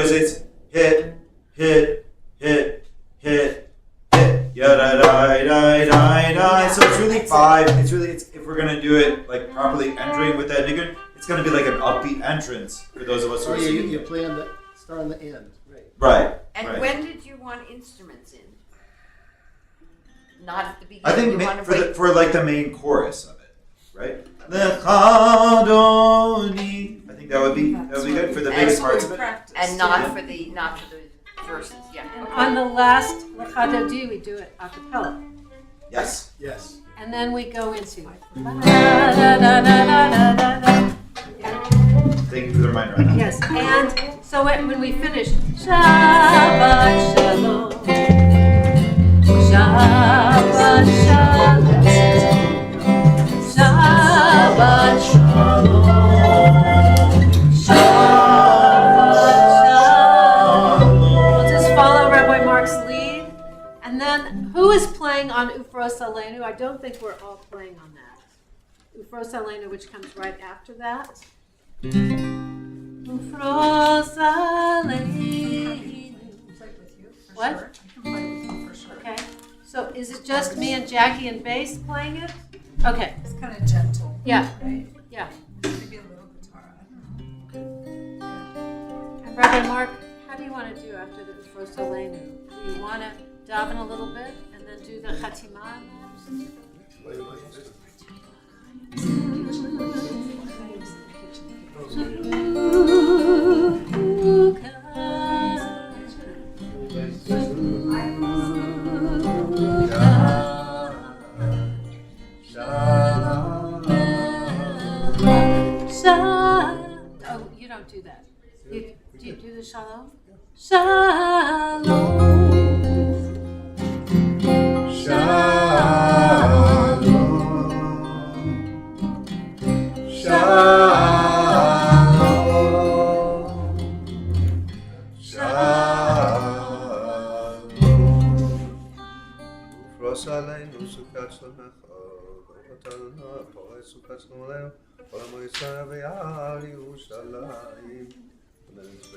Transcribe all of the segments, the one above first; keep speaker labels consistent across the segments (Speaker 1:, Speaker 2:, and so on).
Speaker 1: is it's hit, hit, hit, hit, hit. Yada-da-da-da-da. So it's really 5. It's if we're going to do it like properly entering with that nigun, it's going to be like an upbeat entrance for those of us who are singing.
Speaker 2: You play on the start on the end, right?
Speaker 1: Right.
Speaker 3: And
Speaker 1: right.
Speaker 3: when did you want instruments in? Not at the beginning.
Speaker 1: I think for like the main chorus of it, right? I think that would be good for the biggest parts of it.
Speaker 3: And not for the verses. Yeah.
Speaker 4: And on the last L'Chadodi, we do it a cappella.
Speaker 1: Yes.
Speaker 2: Yes.
Speaker 4: And then we go into
Speaker 1: Thank you for the reminder on that.
Speaker 4: Yes, and so when we finish, Shabbat Shalom, Shabbat Shalom, Shabbat Shalom, Shabbat Shalom. We'll just follow Rabbi Mark's lead. And then, who is playing on Ufros Aleinu? I don't think we're all playing on that. Ufros Aleinu, which comes right after that. Ufros Aleinu. What?
Speaker 5: I can play with you for sure.
Speaker 4: Okay. So is it just me and Jackie and bass playing it? Okay.
Speaker 5: It's kind of gentle.
Speaker 4: Yeah.
Speaker 5: Right?
Speaker 4: Yeah.
Speaker 5: Maybe a little guitar. I don't know.
Speaker 4: And Rabbi Mark, how do you want to do after the Ufros Aleinu? Do you want to daven a little bit and then do the Chatimah? Oh, you don't do that. Do you do the shalom? Shalom. Shalom.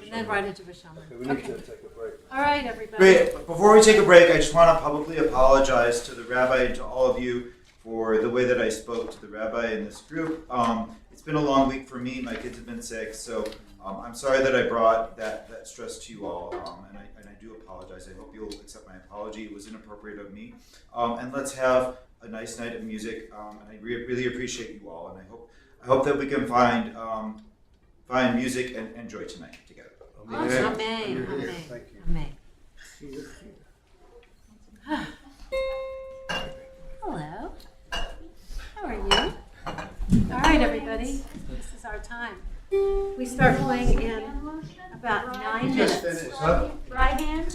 Speaker 4: And then right into Vishama.
Speaker 2: Okay, we need to take a break.
Speaker 4: All right, everybody.
Speaker 1: Great. Before we take a break, I just want to publicly apologize to the rabbi and to all of you for the way that I spoke to the rabbi in this group. It's been a long week for me. My kids have been sick, so I'm sorry that I brought that stress to you all, and I do apologize. I hope you'll accept my apology. It was inappropriate of me. And let's have a nice night of music. And I really appreciate you all, and I hope that we can find music and joy tonight together.
Speaker 4: Amen. Amen.
Speaker 2: Thank you.
Speaker 4: Amen. Hello. How are you? All right, everybody. This is our time. We start playing in about 9
Speaker 2: Just
Speaker 4: minutes.
Speaker 2: finished, huh?
Speaker 6: Right hand.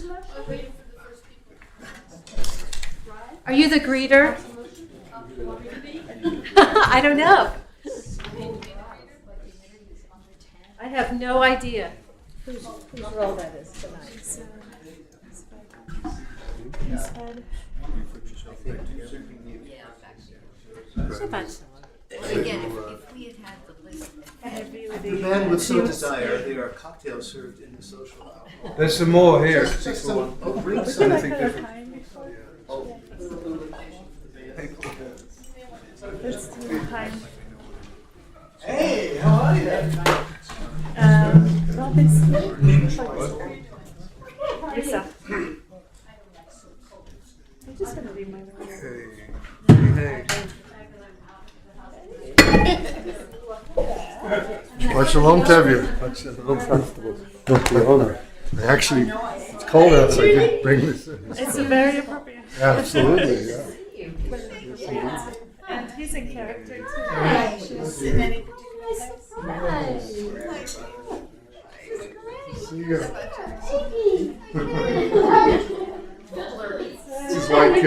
Speaker 4: Are you the greeter? I don't know. I have no idea whose role that is tonight. Shabbat Shalom.
Speaker 3: Well, again, if we had had the list.
Speaker 2: The man would so desire, there are cocktails served in the social hour.
Speaker 7: There's some more here.
Speaker 2: Just some, bring
Speaker 7: Would you
Speaker 2: some.
Speaker 7: like a
Speaker 1: Hey, how are you?
Speaker 6: Lisa. I'm just going to read my letter.
Speaker 7: Hey.
Speaker 8: Shalom to you. Actually, it's cold outside. I didn't bring this in.
Speaker 6: It's very appropriate.
Speaker 8: Absolutely, yeah.
Speaker 6: And he's in character too.
Speaker 8: See ya. This is like,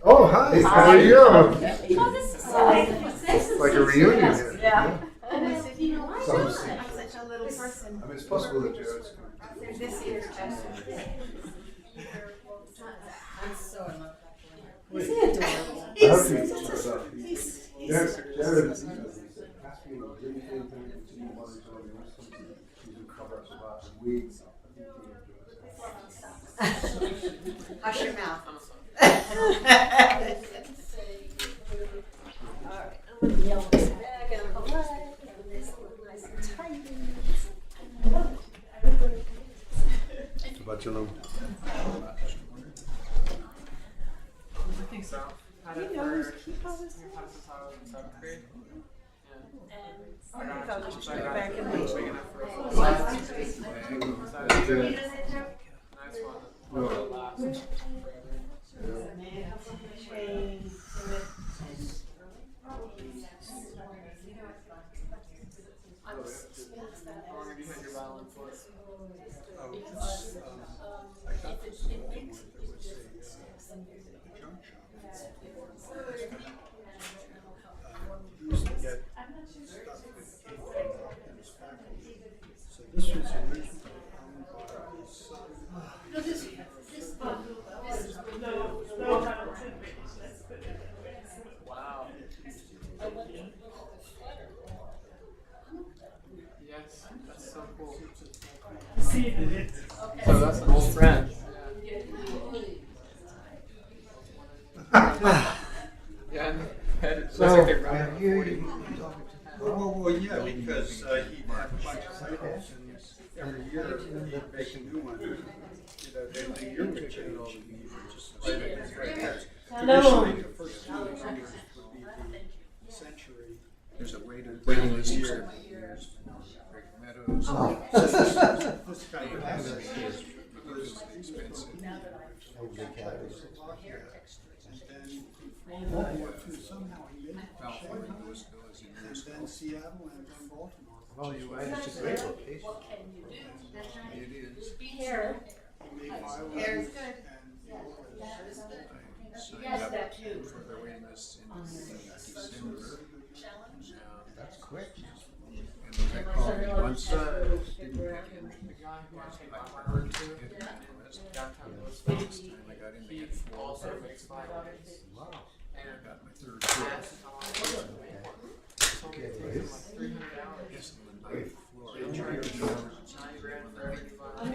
Speaker 8: oh, hi, how are you? It's like a reunion here.
Speaker 6: Yeah.
Speaker 8: So,
Speaker 6: I'm such a little person.
Speaker 8: I mean, it's possible that Jared's.
Speaker 6: This year's just.
Speaker 3: I'm so in love with
Speaker 6: Isn't it adorable?
Speaker 8: I hope you enjoyed that. Jared is asking you to do anything to one of these other to cover up Shabbat. We
Speaker 4: I'm gonna yell this bag out of the way. This look nice and tight.
Speaker 8: Shabbat shalom.
Speaker 7: I think so. Had it for your classes in seventh grade.
Speaker 4: I think I'll just put it
Speaker 7: I
Speaker 4: back in
Speaker 7: got
Speaker 4: the.
Speaker 7: it big enough for a full size. Nice one. It'll last How long have you had your violin for?
Speaker 2: So this was originally
Speaker 7: Wow. Yes, that's so cool. So that's an old friend. Yeah.
Speaker 8: So,
Speaker 2: Well, yeah, because he'd have a bunch of cycles, and every year he'd make a new one. The year would change. Just traditionally, the first 2 years would be the century. There's a waiting list here. Great Meadows. This kind of has it. Because it's expensive. And then World War II, somehow he made it to Shanghai, and then Seattle, and then Baltimore.
Speaker 8: well, it's a great location.
Speaker 2: It is.
Speaker 6: Hair.
Speaker 2: He made violins
Speaker 6: Hair is
Speaker 2: and
Speaker 6: Yes, that too.
Speaker 2: for the waiting lists in December.
Speaker 8: That's quick.
Speaker 2: And they called me once.
Speaker 7: The guy who I take my word to downtown was fast.
Speaker 2: Time I got in, they
Speaker 7: He
Speaker 2: had 4
Speaker 7: also makes violins.
Speaker 8: Wow.
Speaker 7: And
Speaker 2: I got my third
Speaker 7: asked
Speaker 2: choice.
Speaker 7: how long it was. Told me it takes him like 300 hours.
Speaker 2: Yes, on the 9th floor.
Speaker 7: They charge you 90 grand for every violin.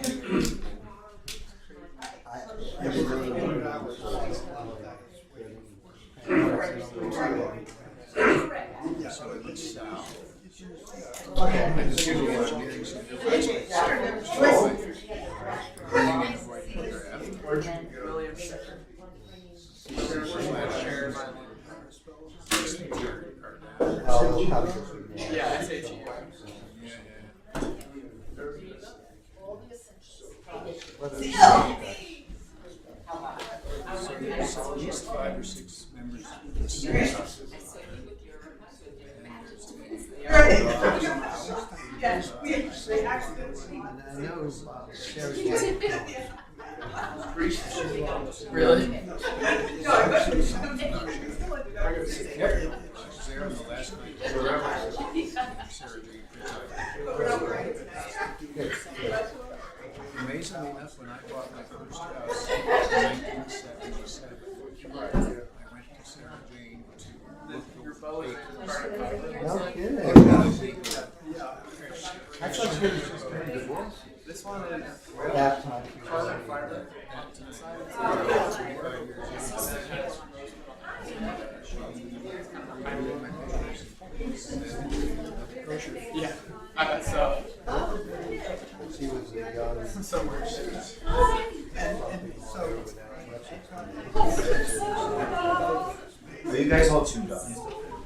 Speaker 2: Yeah, but 300 hours. Yeah, so it was south. And the civil engineering center.
Speaker 7: William Shepherd. Share violin. Yeah, SHE.
Speaker 2: So at least 5 or 6 members of the city.
Speaker 8: I know Sherry.
Speaker 7: Really?
Speaker 2: There on the last night. Sarah Amazingly enough, when I bought my first house in 1977, I went to Sarah Jane to look
Speaker 7: Your
Speaker 2: over
Speaker 7: bow is part of Cochran.
Speaker 8: No kidding. I thought she was just getting divorced.
Speaker 7: This one is
Speaker 8: That time.
Speaker 7: carbon fiber inside. Yeah, I bet so.
Speaker 8: She was a young.
Speaker 7: Somewhere.
Speaker 1: Are you guys all tuned up?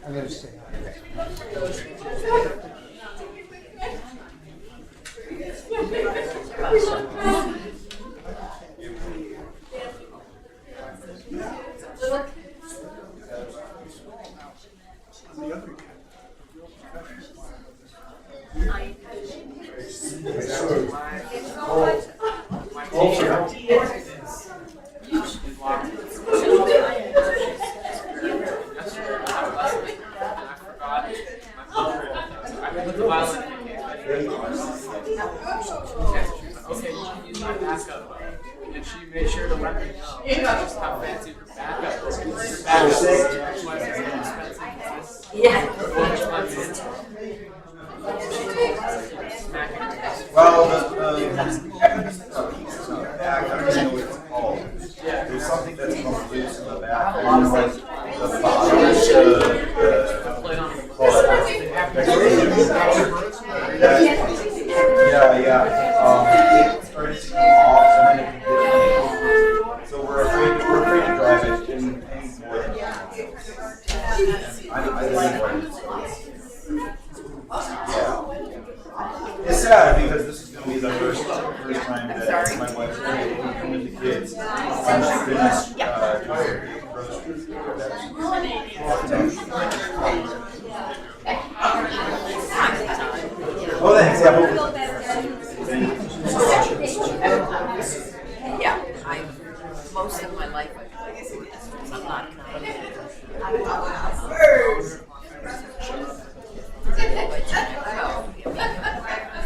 Speaker 8: I'm gonna stay.
Speaker 2: on the other hand.
Speaker 7: My t-shirt is locked. Yesterday, I was listening, and I forgot my favorite. I put the violin in the okay, you can use my backup. And she made sure to let me know just how fancy her backup is. Her backup is twice as expensive as this.
Speaker 3: Yeah.
Speaker 1: Well, the back, I don't even know what it's called.
Speaker 7: Yeah.
Speaker 1: There's something that's called loose in the back. and the kids. Once you finish, oh, thanks.
Speaker 3: Yeah, most of my life I'm not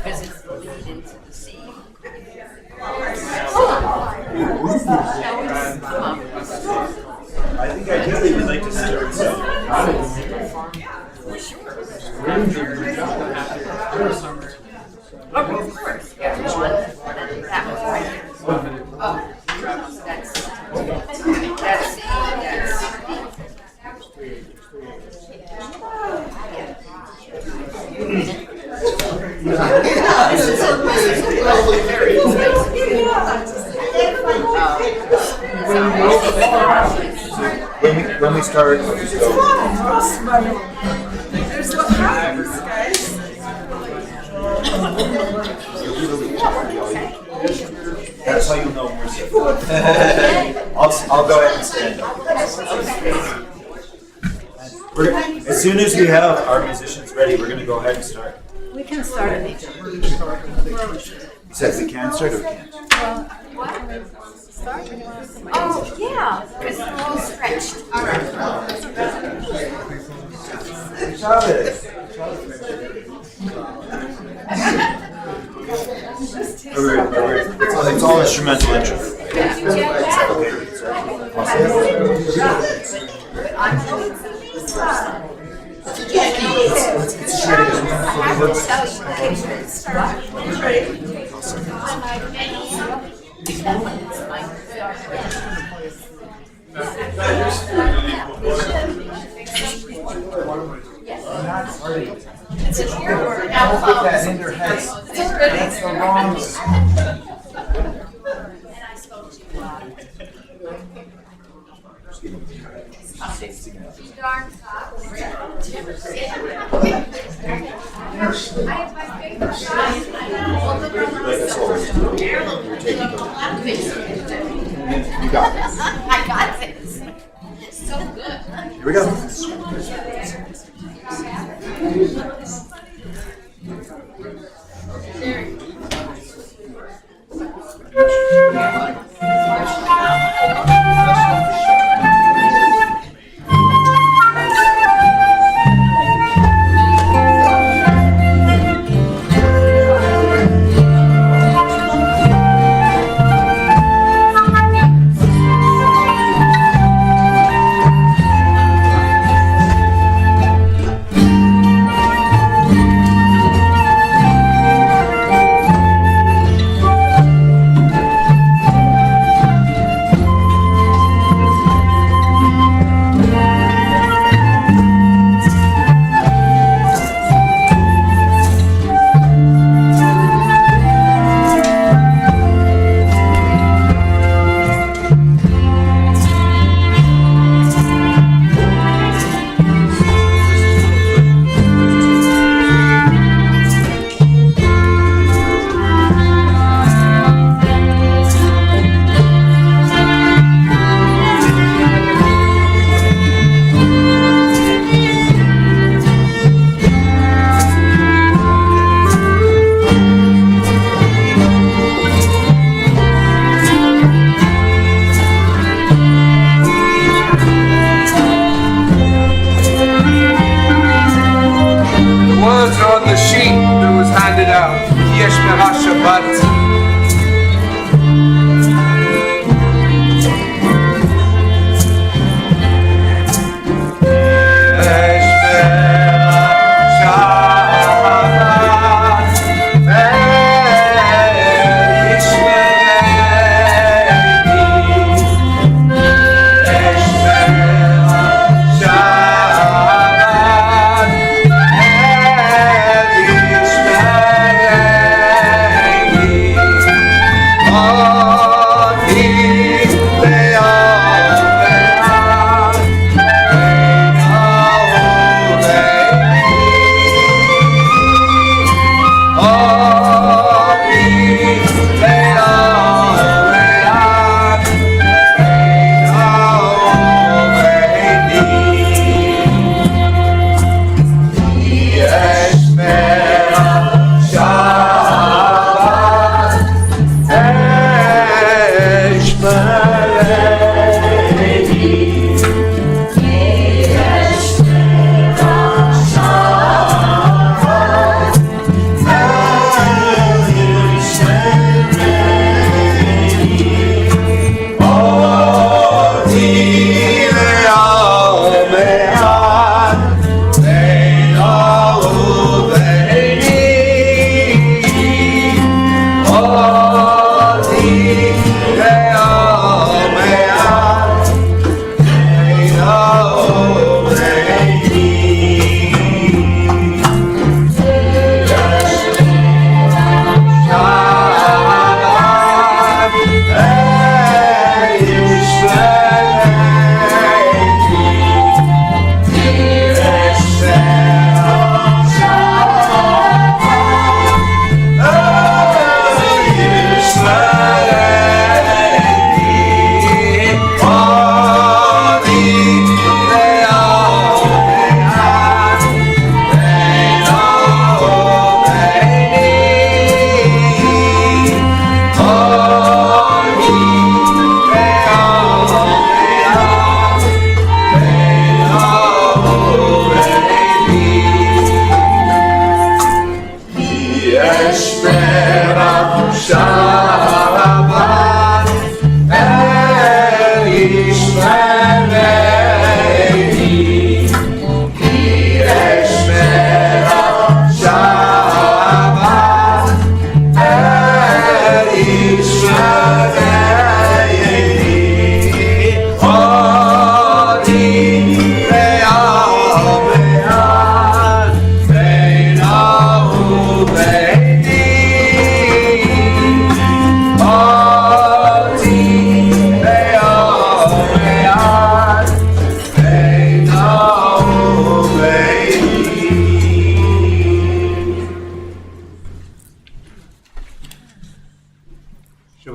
Speaker 3: because it's the lead into the sea.
Speaker 1: I think ideally we'd like to start with
Speaker 3: Oh, of course, yeah, one, and that was right here. Oh,
Speaker 1: when we start, I'll just go.
Speaker 5: There's what happens, guys.
Speaker 1: That's how you'll know when we're safe. I'll go ahead and stand up. As soon as we have our musicians ready, we're going to go ahead and start.
Speaker 4: We can start at each.
Speaker 1: You said we can start or can't?
Speaker 3: oh, yeah, because we're all stretched. All right.
Speaker 1: It's all instrumental intro.
Speaker 3: It's a weird word.
Speaker 1: That in your head. That's the wrong. You got this.
Speaker 3: I got this. So good.
Speaker 1: Here we go.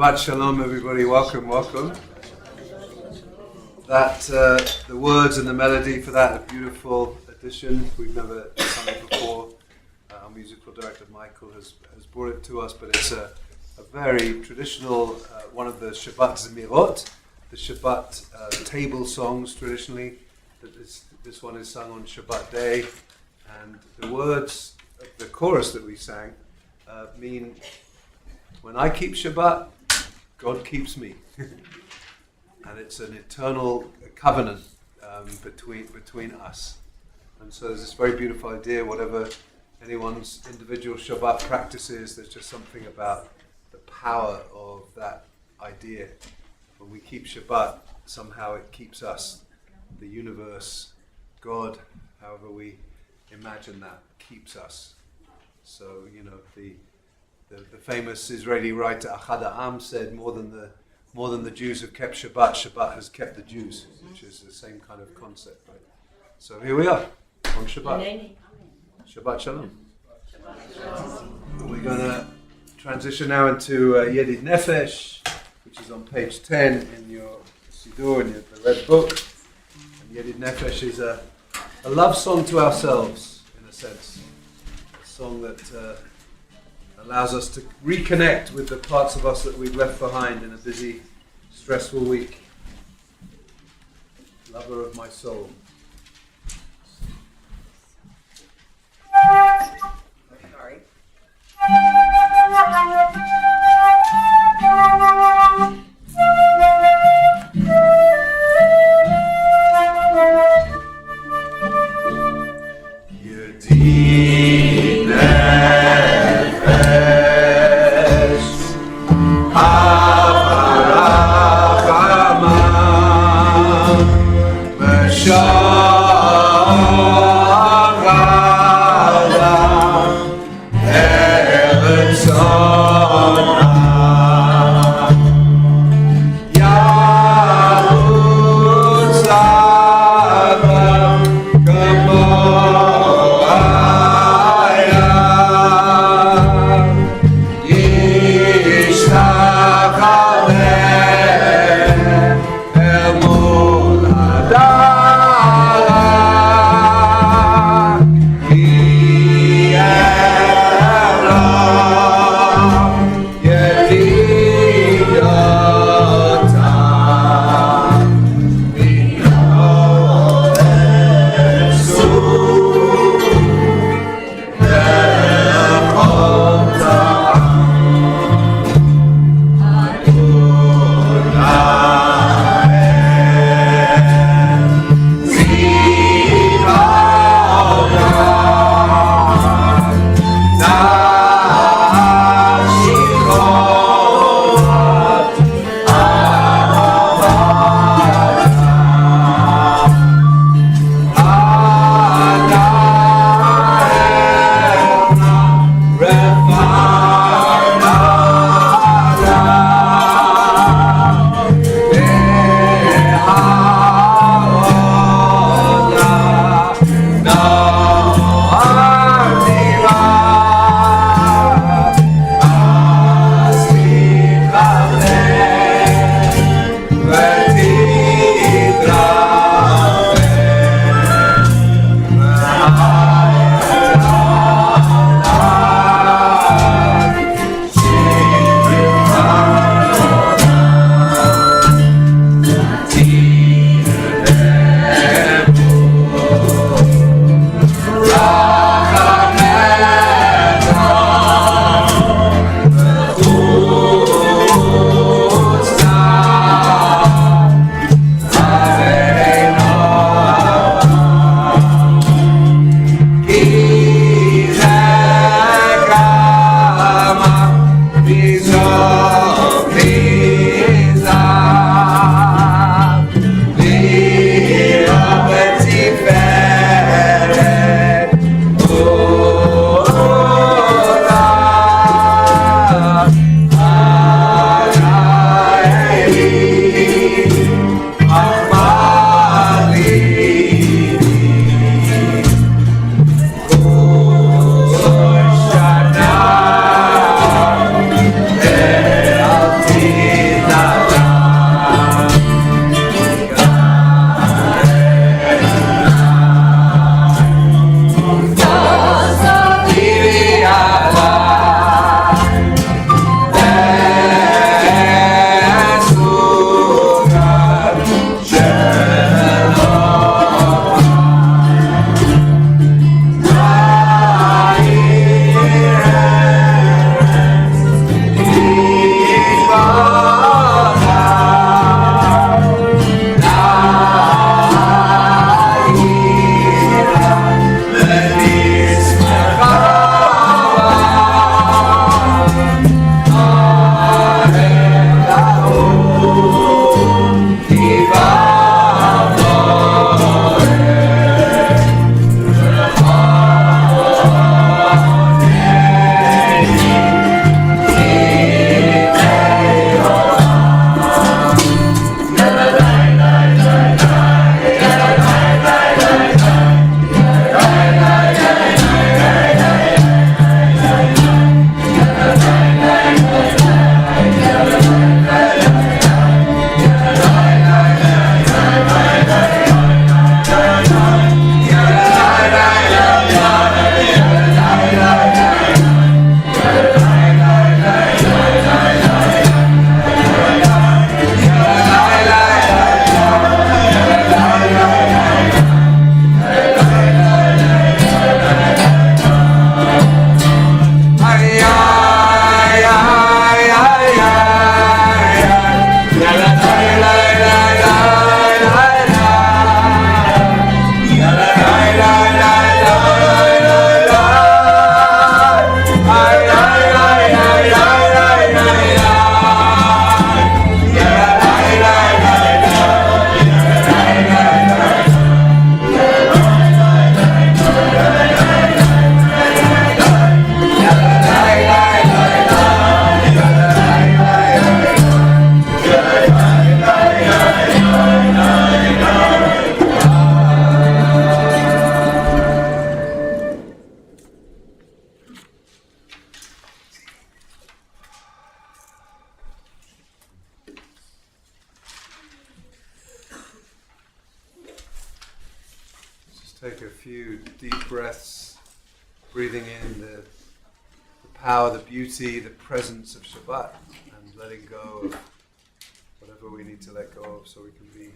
Speaker 9: Shabbat Shalom, everybody. Welcome, welcome. That the words and the melody for that, a beautiful addition. We've never sung it before. Our musical director Michael has brought it to us, but it's a very traditional one of the Shabbat Zemirot, the Shabbat table songs traditionally. This one is sung on Shabbat day, and the words of the chorus that we sang mean, when I keep Shabbat, God keeps me. And it's an eternal covenant between us. And so there's this very beautiful idea, whatever anyone's individual Shabbat practice is, there's just something about the power of that idea. When we keep Shabbat, somehow it keeps us, the universe, God, however we imagine that, keeps us. So, the famous Israeli writer Achad Ha'am said, more than the Jews have kept Shabbat, Shabbat has kept the Jews, which is the same kind of concept, right? So here we are on Shabbat. Shabbat Shalom. We're going to transition now into Yedid Nefesh, which is on page 10 in your Siddur, in the red book. And Yedid Nefesh is a love song to ourselves, in a sense. A song that allows us to reconnect with the parts of us that we've left behind in a busy, stressful week. Lover of my soul.
Speaker 3: Sorry.
Speaker 9: Shabbat take a few deep breaths, breathing in the power, the beauty, the presence of Shabbat, and letting go of whatever we need to let go of so we can be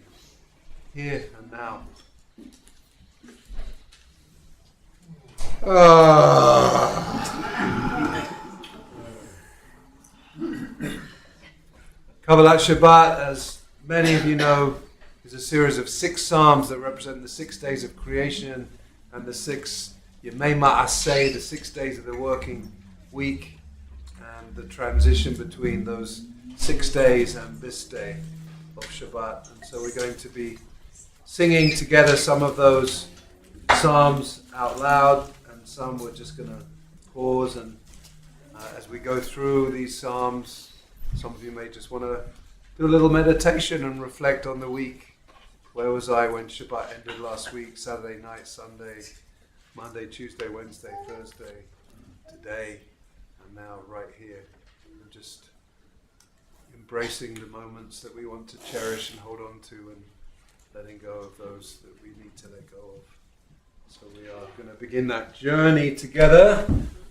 Speaker 9: here and now. Kabbalat Shabbat, as many of you know, is a series of 6 psalms that represent the 6 days of creation and the 6 Yemei Ma'aseh, the 6 days of the working week, and the transition between those 6 days and this day of Shabbat. And so we're going to be singing together some of those psalms out loud, and some we're just going to pause, and as we go through these psalms, some of you may just want to do a little meditation and reflect on the week. Where was I when Shabbat ended last week? Saturday night, Sunday, Monday, Tuesday, Wednesday, Thursday, today, and now right here. And just embracing the moments that we want to cherish and hold on to, and letting go of those that we need to let go of. So we are going to begin that journey together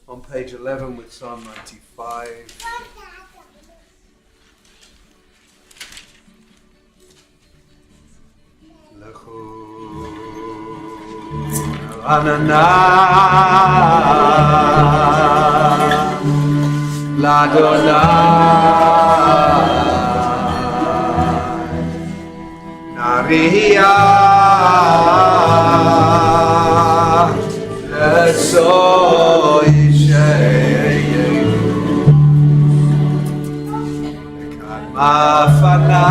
Speaker 9: on page 11 with Psalm 95. Anana Ladonai Nariya Lesoisheyu Kadmafana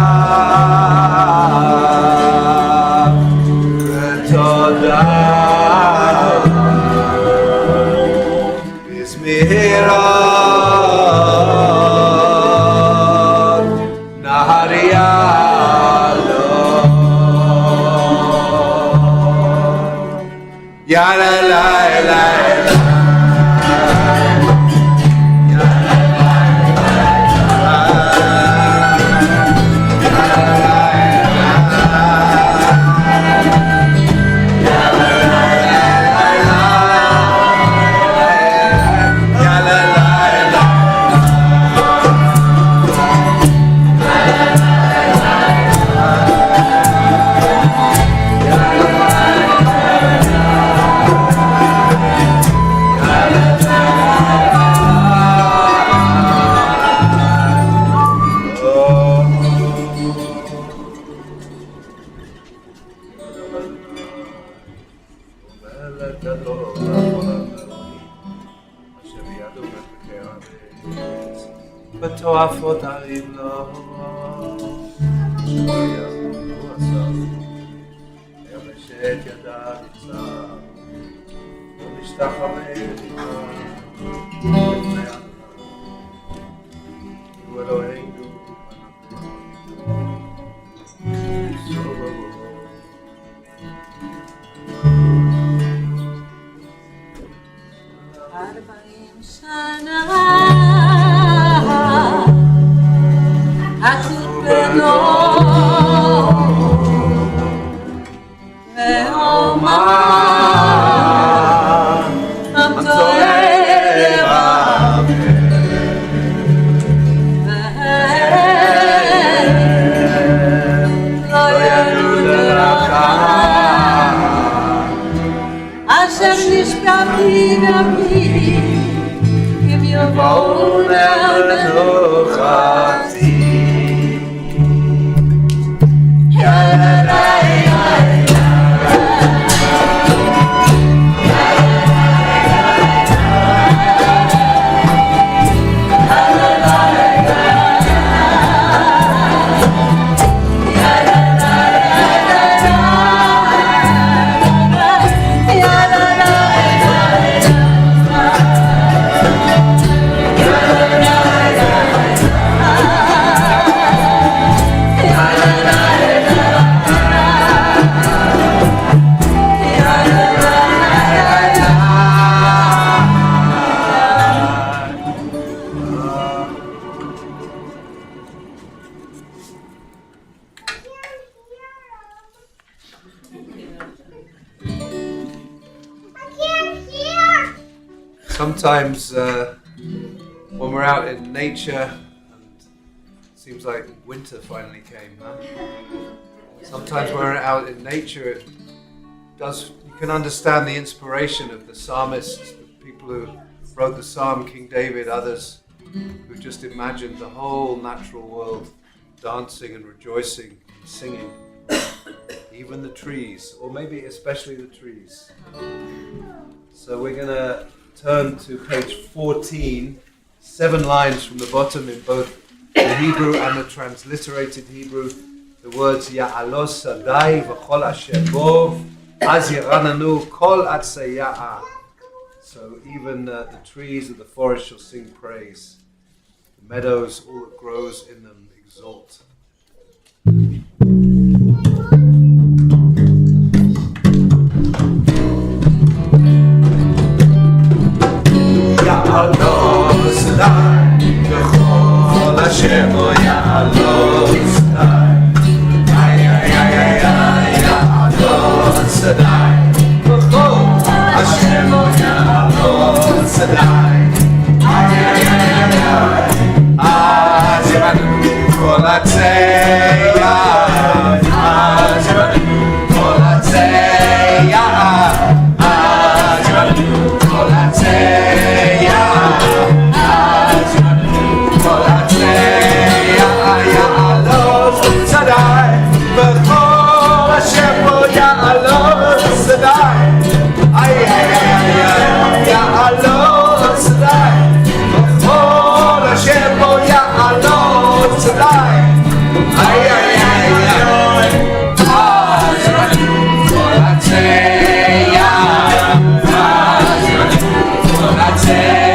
Speaker 9: sometimes when we're out in nature, and it seems like winter finally came, huh? Sometimes when we're out in nature, you can understand the inspiration of the psalmists, the people who wrote the psalm, King David, others who just imagined the whole natural world dancing and rejoicing and singing. Even the trees, or maybe especially the trees. So we're going to turn to page 14, 7 lines from the bottom in both the Hebrew and the transliterated Hebrew. The words Ya'alos Sadai V'chol Asher Bov Az Yirananu Kol Atzaya'a. So even the trees of the forest shall sing praise. The meadows, all that grows in them, exalt. Ya'alos Sadai V'chol Asher Bov Ya'alos Sadai Sadai, V'chol Asher Lo Ya'alon Sadai. Az Yiranu Kol Atzeya, Az Yiranu Kol Atzeya, Az Yiranu Kol Atzeya, Az Yiranu Kol Atzeya. Ya'alon Sadai, V'chol Asher Lo Ya'alon Sadai, Ya'alon Sadai, V'chol Asher Lo Ya'alon Sadai, Az Yiranu Kol Atzeya, Az Yiranu Kol Atzeya, Az Yiranu Kol Atzeya, Az Yiranu Kol Atzeya.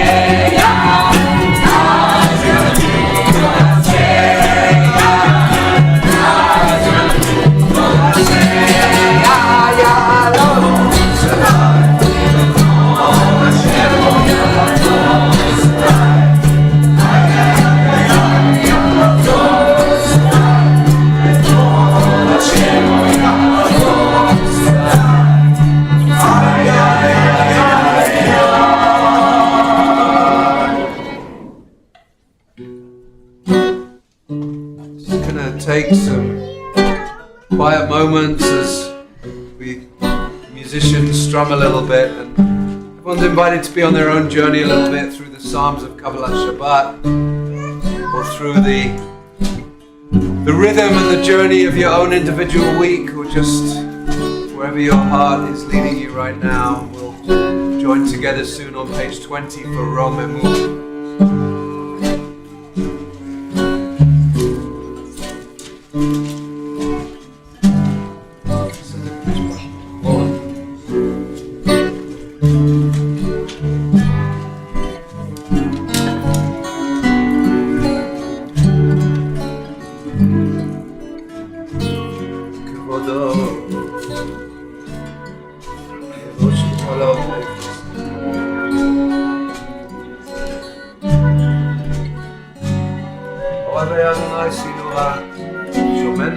Speaker 9: Just gonna take some quiet moments as we musicians strum a little bit, and everyone's invited to be on their own journey a little bit through the Psalms of Kabbalat Shabbat, or through the rhythm and the journey of your own individual week, or just wherever your heart is leading you right now. We'll join together soon on page 20 for Romemu.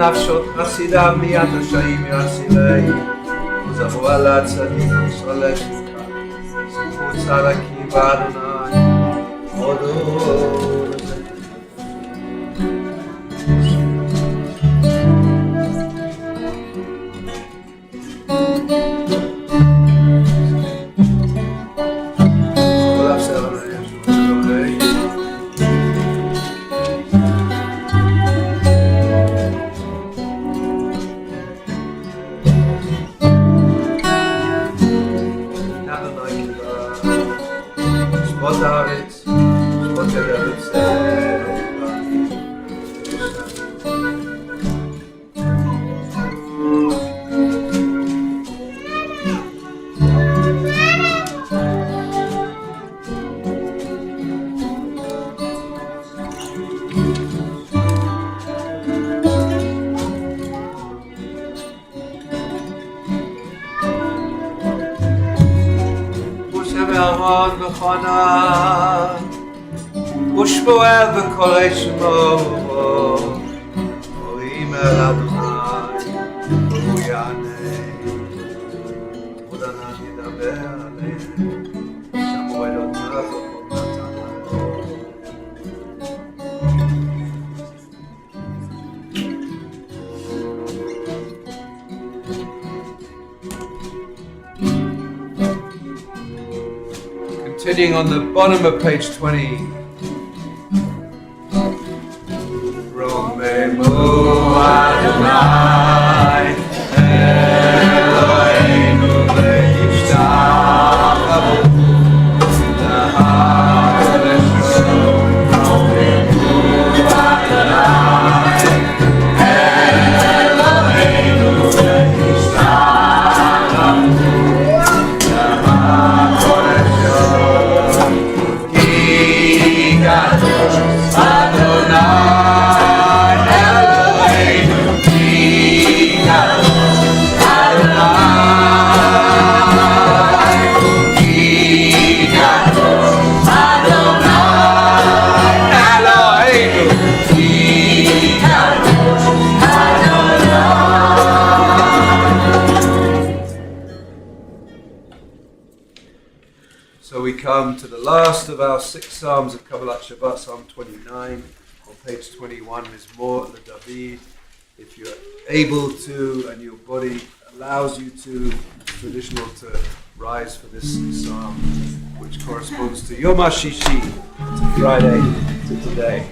Speaker 9: נפשות חסידה מיד רשעים יעשילי וזבו על הצדיק וסולק סיפור צלקי באדוני הודו כל אפשר לישו אלוהי הארץ, שבות הארץ ואהרון וחנה ושמואל בקולי שמו קוראים אל אדוני והוא יענה עוד ענן ידבר עליהם שמעו אל אדוני Continuing on the bottom of page 20. Romemu Adonai Eloheinu ve'yishtachavo l'ha'oresho Romemu Adonai Eloheinu ve'yishtachavo l'ha'oresho Ki kadosh Adonai So we come to the last of our 6 Psalms of Kabbalat Shabbat, Psalm 29. On page 21 is more the David. If you're able to and your body allows you to, it's traditional to rise for this psalm, which corresponds to Yom HaShishi, Friday to today.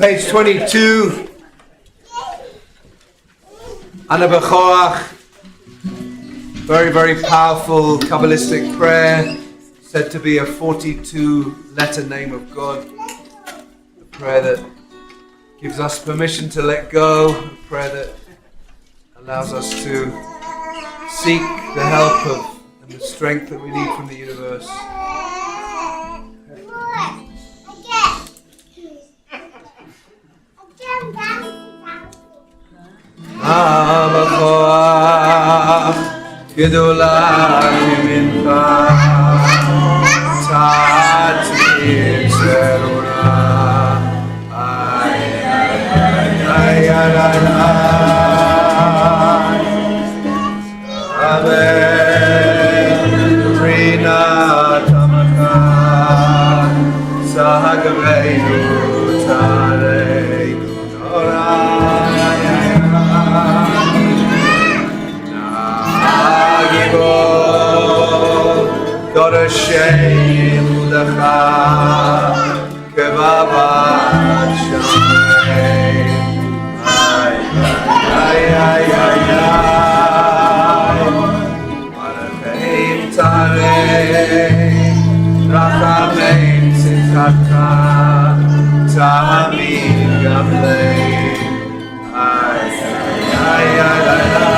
Speaker 9: page 22, Ana B'Chorach, very, very powerful Kabbalistic prayer, said to be a 42-letter name of God, a prayer that gives us permission to let go, a prayer that allows us to seek the help of and the strength that we need from the universe. Gedola mincha tatir zerura ay ay ay ay Amen Rina tamaka sahagavenu tareinu nora Dorashem Udacha Kevavat Shamrein Ay ay ay ay ay Maravein Tarein Rachamein Tzidkata Tamim Gamlein Ay ay ay ay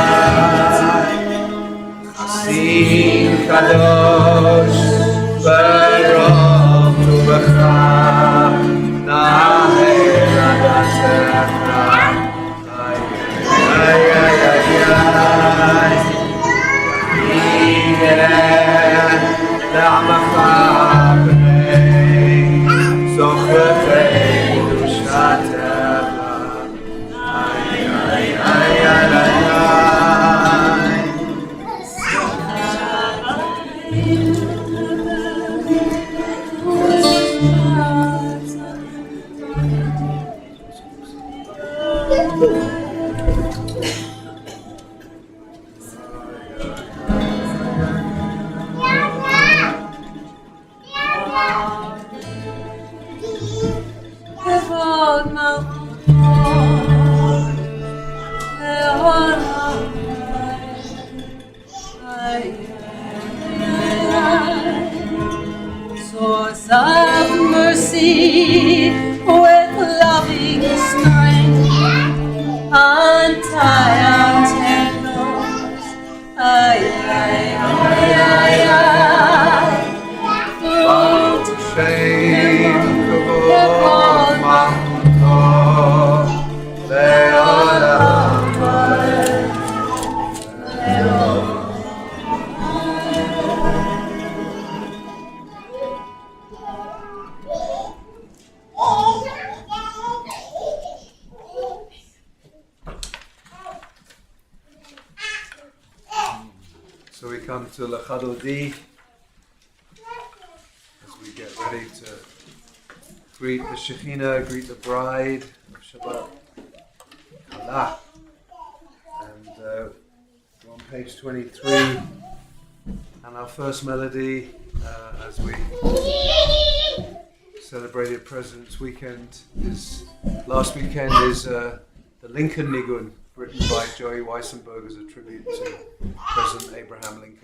Speaker 9: Chasim Kadosh Barom Tubacha Naher Adatecha Ay ay ay ay ay Yeh Na'amacha B'nei Zochretei Kedushatecha Ay ay ay ay ay
Speaker 4: Source of mercy with loving strength, untie our tangles, ay, ay, ay, ay, ay. Fruit,
Speaker 9: Shame, Kavod, Mahmoud, Le'olam, So we come to Lachadodi as we get ready to greet the Shekhinah, greet the bride of Shabbat, Kala. And we're on page 23, and our first melody as we celebrated President's Weekend last weekend is the Lincoln Nigun, written by Joey Weissenberg as a tribute to President Abraham Lincoln.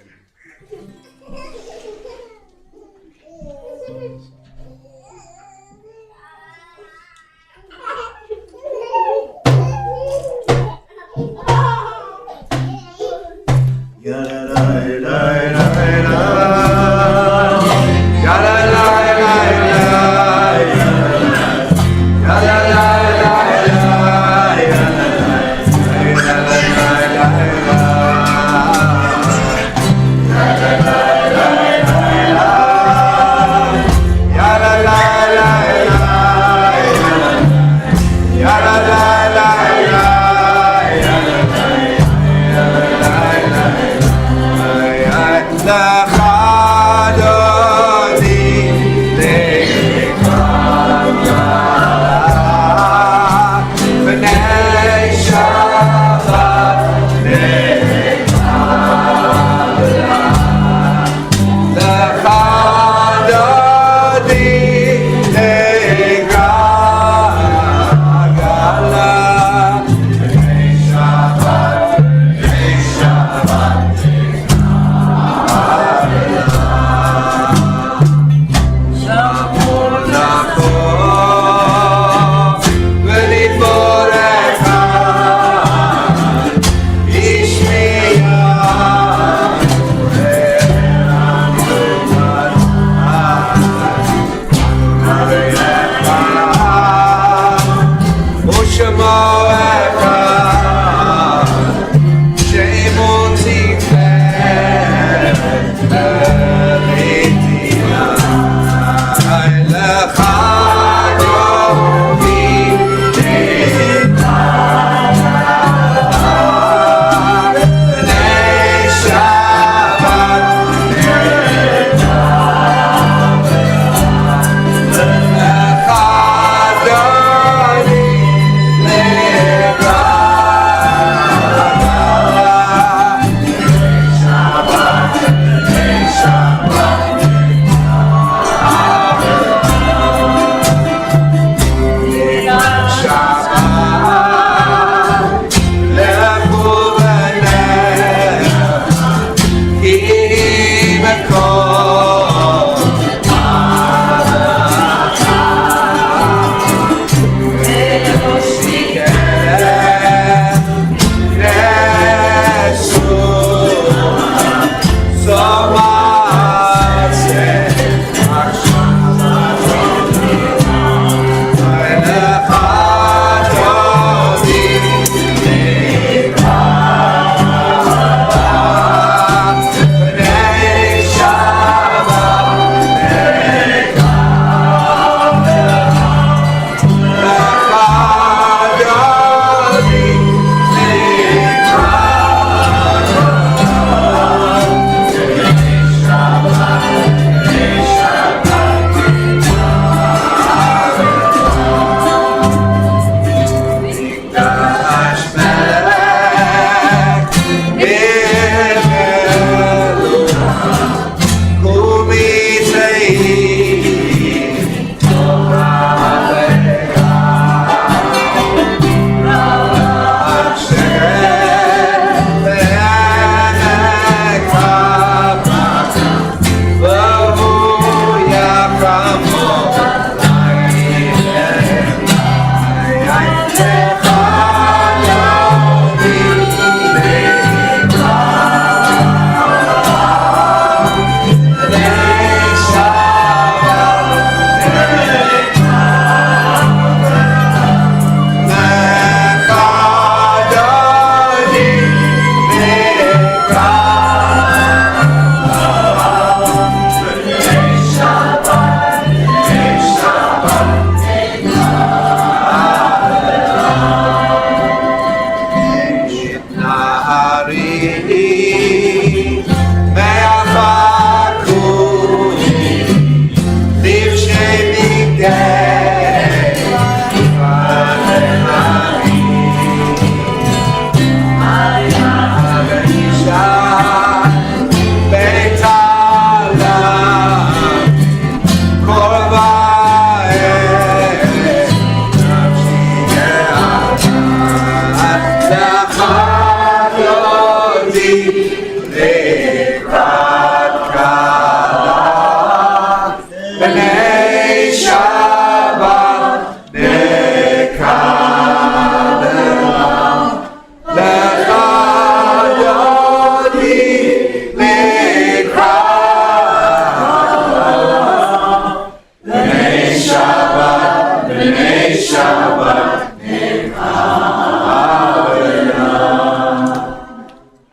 Speaker 9: Shabbat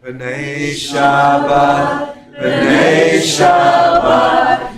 Speaker 9: B'nai Shabbat, B'nai Shabbat,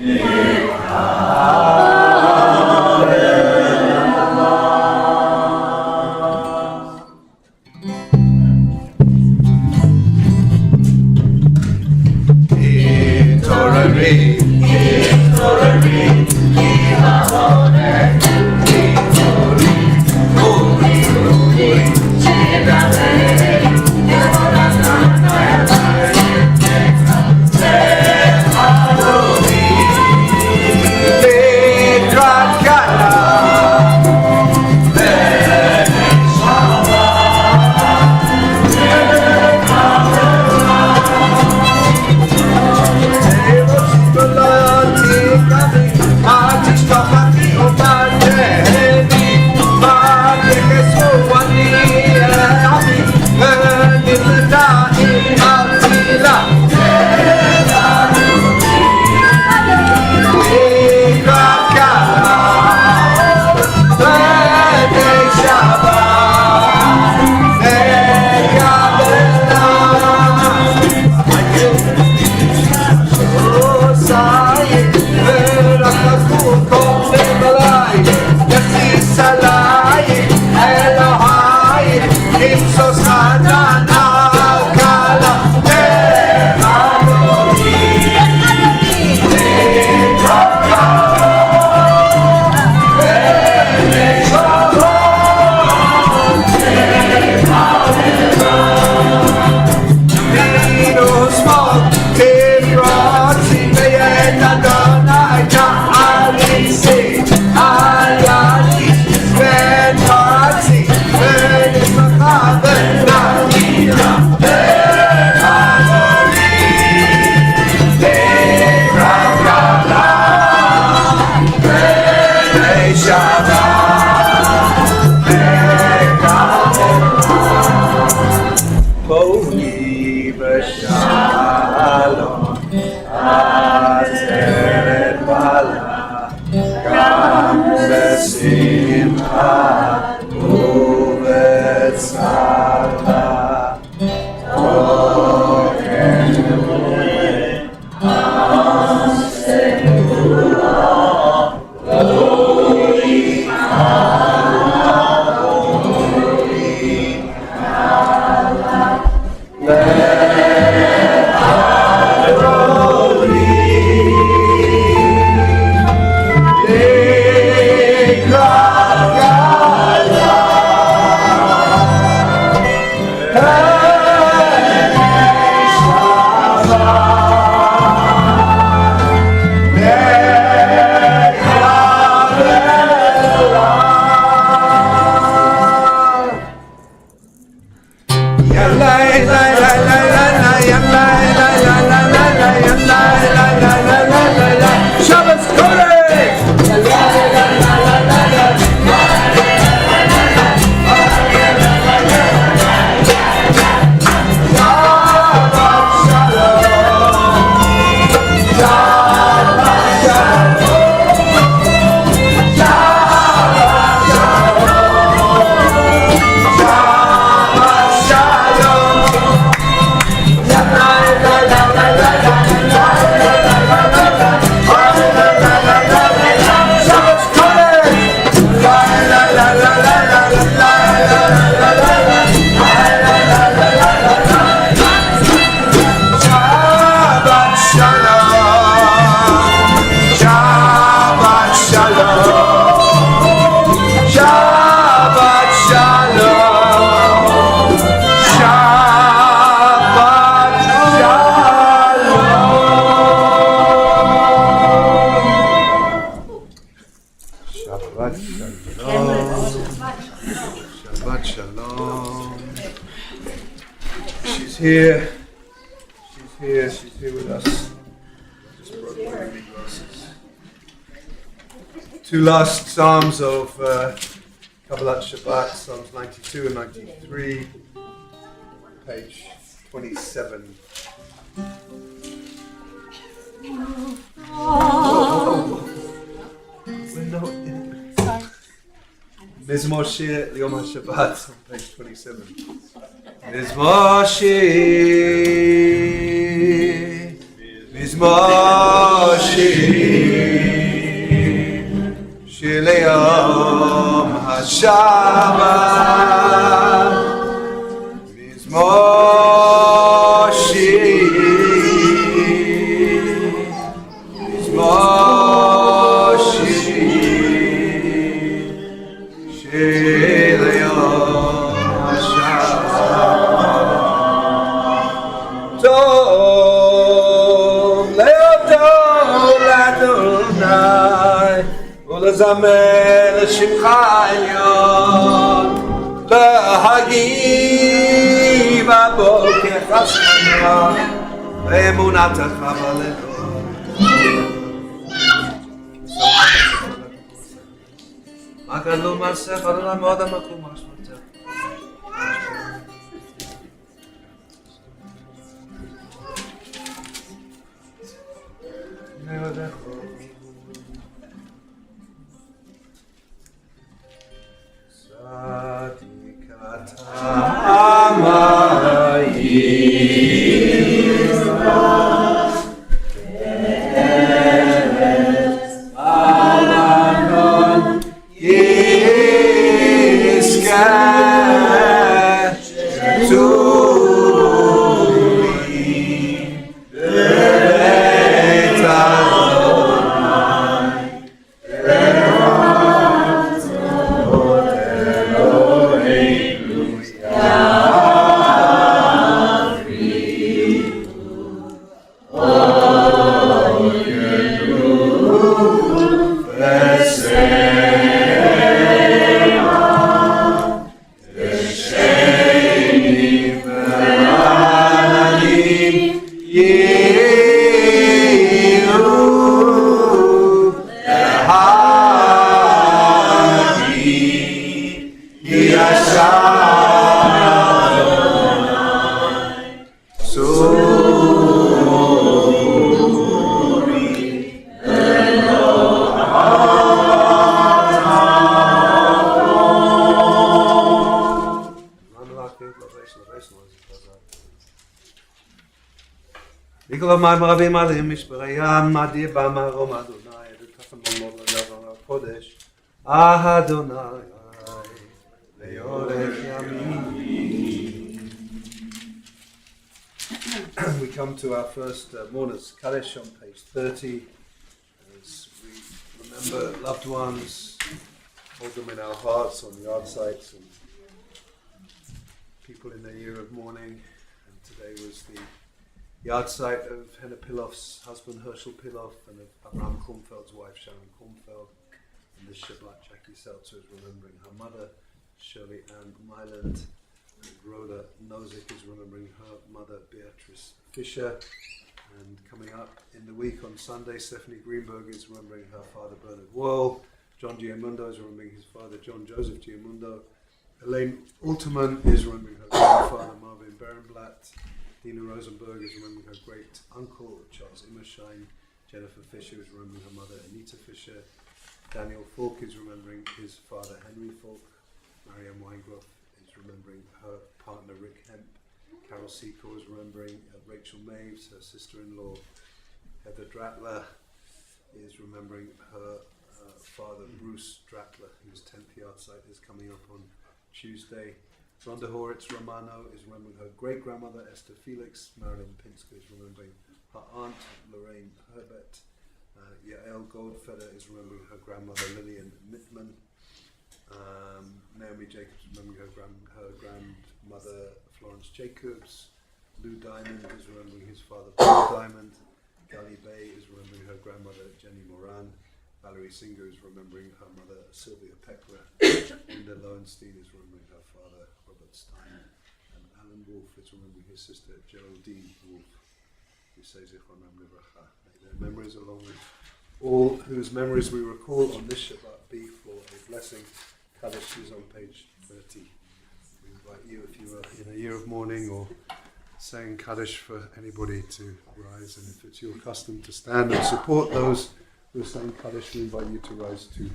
Speaker 9: Shabbat Shalom. She's here. She's here with us. Just broke one of the verses. Two last Psalms of Kabbalat Shabbat, Psalms 92 and 93, page 27. We're not in Mizmor Shir Yom HaShabbat on page 27. Mizmor Shir, Mizmor Shir, Shir Yom HaShabbat, Mizmor Shir, Mizmor Shir, Shir Yom HaShabbat. Tov le'odol Adonai, u'lezamer l'shimcha elyon, להגיב הבוקר חסנה ואמונתך בלב. מה כתוב מעשיך לעולם מאוד המקום משמעותך. מים רבים עלים משברי ים מדי במרום אדוני ותחם במות לדבר הקודש אדוני ליורך ימים. We come to our first mourners Kaddish on page 30 as we remember loved ones, hold them in our hearts on yard sites and people in their year of mourning, and today was the yard site of Hannah Piloff's husband Herschel Piloff and of Abraham Kornfeld's wife Sharon Kornfeld. And this Shabbat Jackie Seltzer is remembering her mother Shirley Ann Myland, and Rhoda Nozick is remembering her mother Beatrice Fisher. And coming up in the week on Sunday, Stephanie Greenberg is remembering her father Bernard Wohl. John Giamundo is remembering his father John Joseph Giamundo. Elaine Alterman is remembering her grandfather Marvin Berenblatt. Dina Rosenberg is remembering her great uncle Charles Immersheim. Jennifer Fisher is remembering her mother Anita Fisher. Daniel Falk is remembering his father Henry Falk. Marianne Weingroff is remembering her partner Rick Hemp. Carol Secor is remembering Rachel Maves, her sister-in-law. Heather Dratler is remembering her father Bruce Dratler, whose 10th yard site is coming up on Tuesday. Rhonda Horitz Romano is remembering her great-grandmother Esther Felix. Marilyn Pinsker is remembering her aunt Lorraine Herbert. Yael Goldfeder is remembering her grandmother Lillian Mittman. Naomi Jacobs is remembering her grandmother Florence Jacobs. Lou Diamond is remembering his father Paul Diamond. Gali Bay is remembering her grandmother Jenny Moran. Valerie Singer is remembering her mother Sylvia Peckler. Linda Lowenstein is remembering her father Robert Stein. And Alan Wolfe is remembering his sister Geraldine Wolfe. Who says Zichronam Livracha. May their memories, along with all whose memories we recall on this Shabbat, be for a blessing. Kaddish is on page 30. We invite you, if you are in a year of mourning or saying Kaddish, for anybody to rise, and if it's your custom to stand and support those who are saying Kaddish, we invite you to rise too.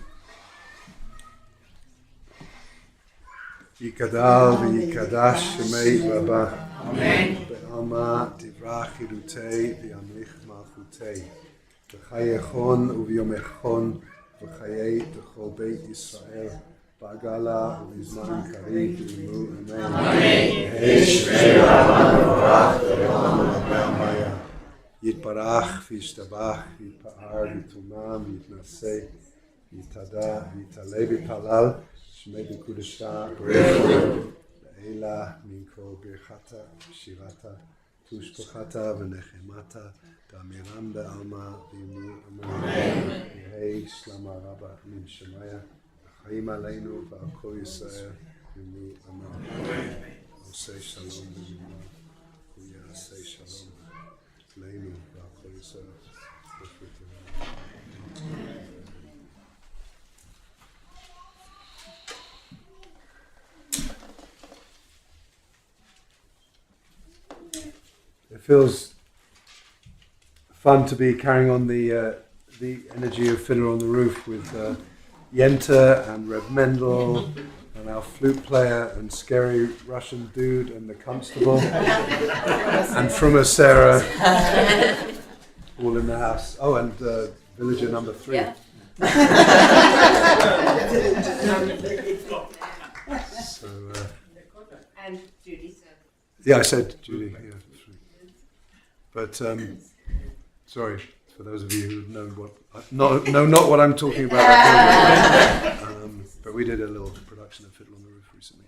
Speaker 9: Yikadal v'yikadash shemei Rabba. Be'alma tivrach chirutei v'yamlich malchutei. V'chayechon u'v'yomechon v'chayei b'chol beit Yisrael. Ba'agala u'v'zman karim v'yimu amen. Yehei shmei Rabba v'rach v'yom v'yamaya. Yitbarach v'yishtabach v'yitpa'ar v'yitumam v'yitnaseh v'yitada v'yitaleh v'yipalal shmei b'kudesha b'rechu le'ela min kol birchata shirata tushpachata v'nechemata da'amiram be'alma v'yimu amen. Yehei shlama rabba min shemaya v'chaim aleinu v'al kol Yisrael v'yimu amen. Osei shalom v'yimu v'yasei shalom aleinu v'al kol Yisrael. It feels fun to be carrying on the energy of Fiddler on the Roof with Yenta and Reb Mendel and our flute player and scary Russian dude and the constable and Fruma Sarah all in the house. Oh, and villager number 3.
Speaker 3: Yeah.
Speaker 9: So,
Speaker 3: And Judy said.
Speaker 9: yeah, I said Judy. Yeah. But sorry for those of you who know not what I'm talking about. But we did a little production of Fiddle on the Roof recently.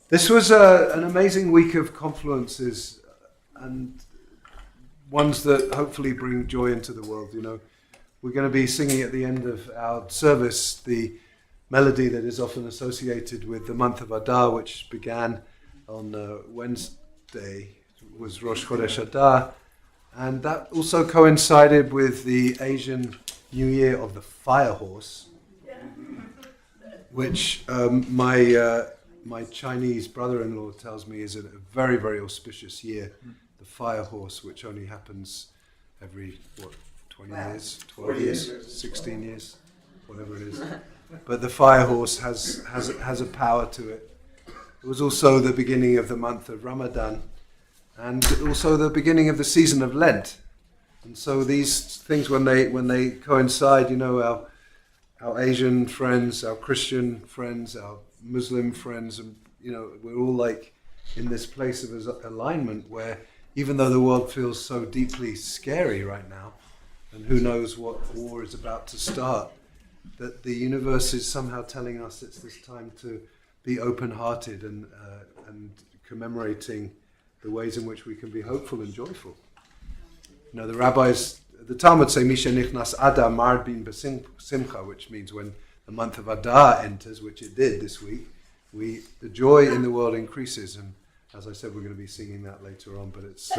Speaker 9: This was an amazing week of confluences and ones that hopefully bring joy into the world. You know, we're going to be singing at the end of our service the melody that is often associated with the month of Adar, which began on Wednesday. Was Rosh Chodesh Adar, and that also coincided with the Asian New Year of the Fire Horse, which my Chinese brother-in-law tells me is a very, very auspicious year. The Fire Horse, which only happens every 20 years, 12 years, 16 years, whatever it is. But the Fire Horse has a power to it. It was also the beginning of the month of Ramadan, and also the beginning of the season of Lent. And so these things, when they coincide, you know, our Asian friends, our Christian friends, our Muslim friends, and you know, we're all like in this place of alignment where even though the world feels so deeply scary right now, and who knows what war is about to start, that the universe is somehow telling us it's this time to be open-hearted and commemorating the ways in which we can be hopeful and joyful. You know, the rabbis, the Talmud say, Misha nichnas Adar mar bin besimcha, which means when the month of Adar enters, which it did this week, the joy in the world increases. And as I said, we're going to be singing that later on. But it's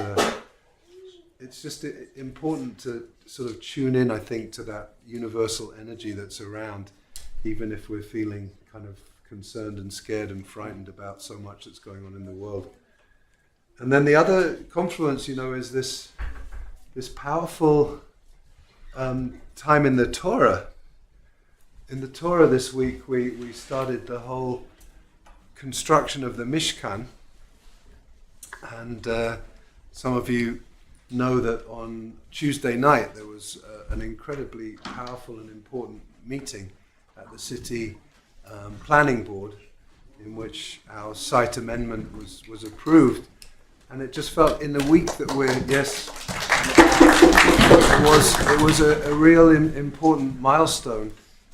Speaker 9: just important to sort of tune in, I think, to that universal energy that's around, even if we're feeling kind of concerned and scared and frightened about so much that's going on in the world. And then the other confluence, you know, is this powerful time in the Torah. In the Torah this week, we started the whole construction of the Mishkan. And some of you know that on Tuesday night there was an incredibly powerful and important meeting at the city planning board in which our site amendment was approved. And it just felt in the week that it was a real important milestone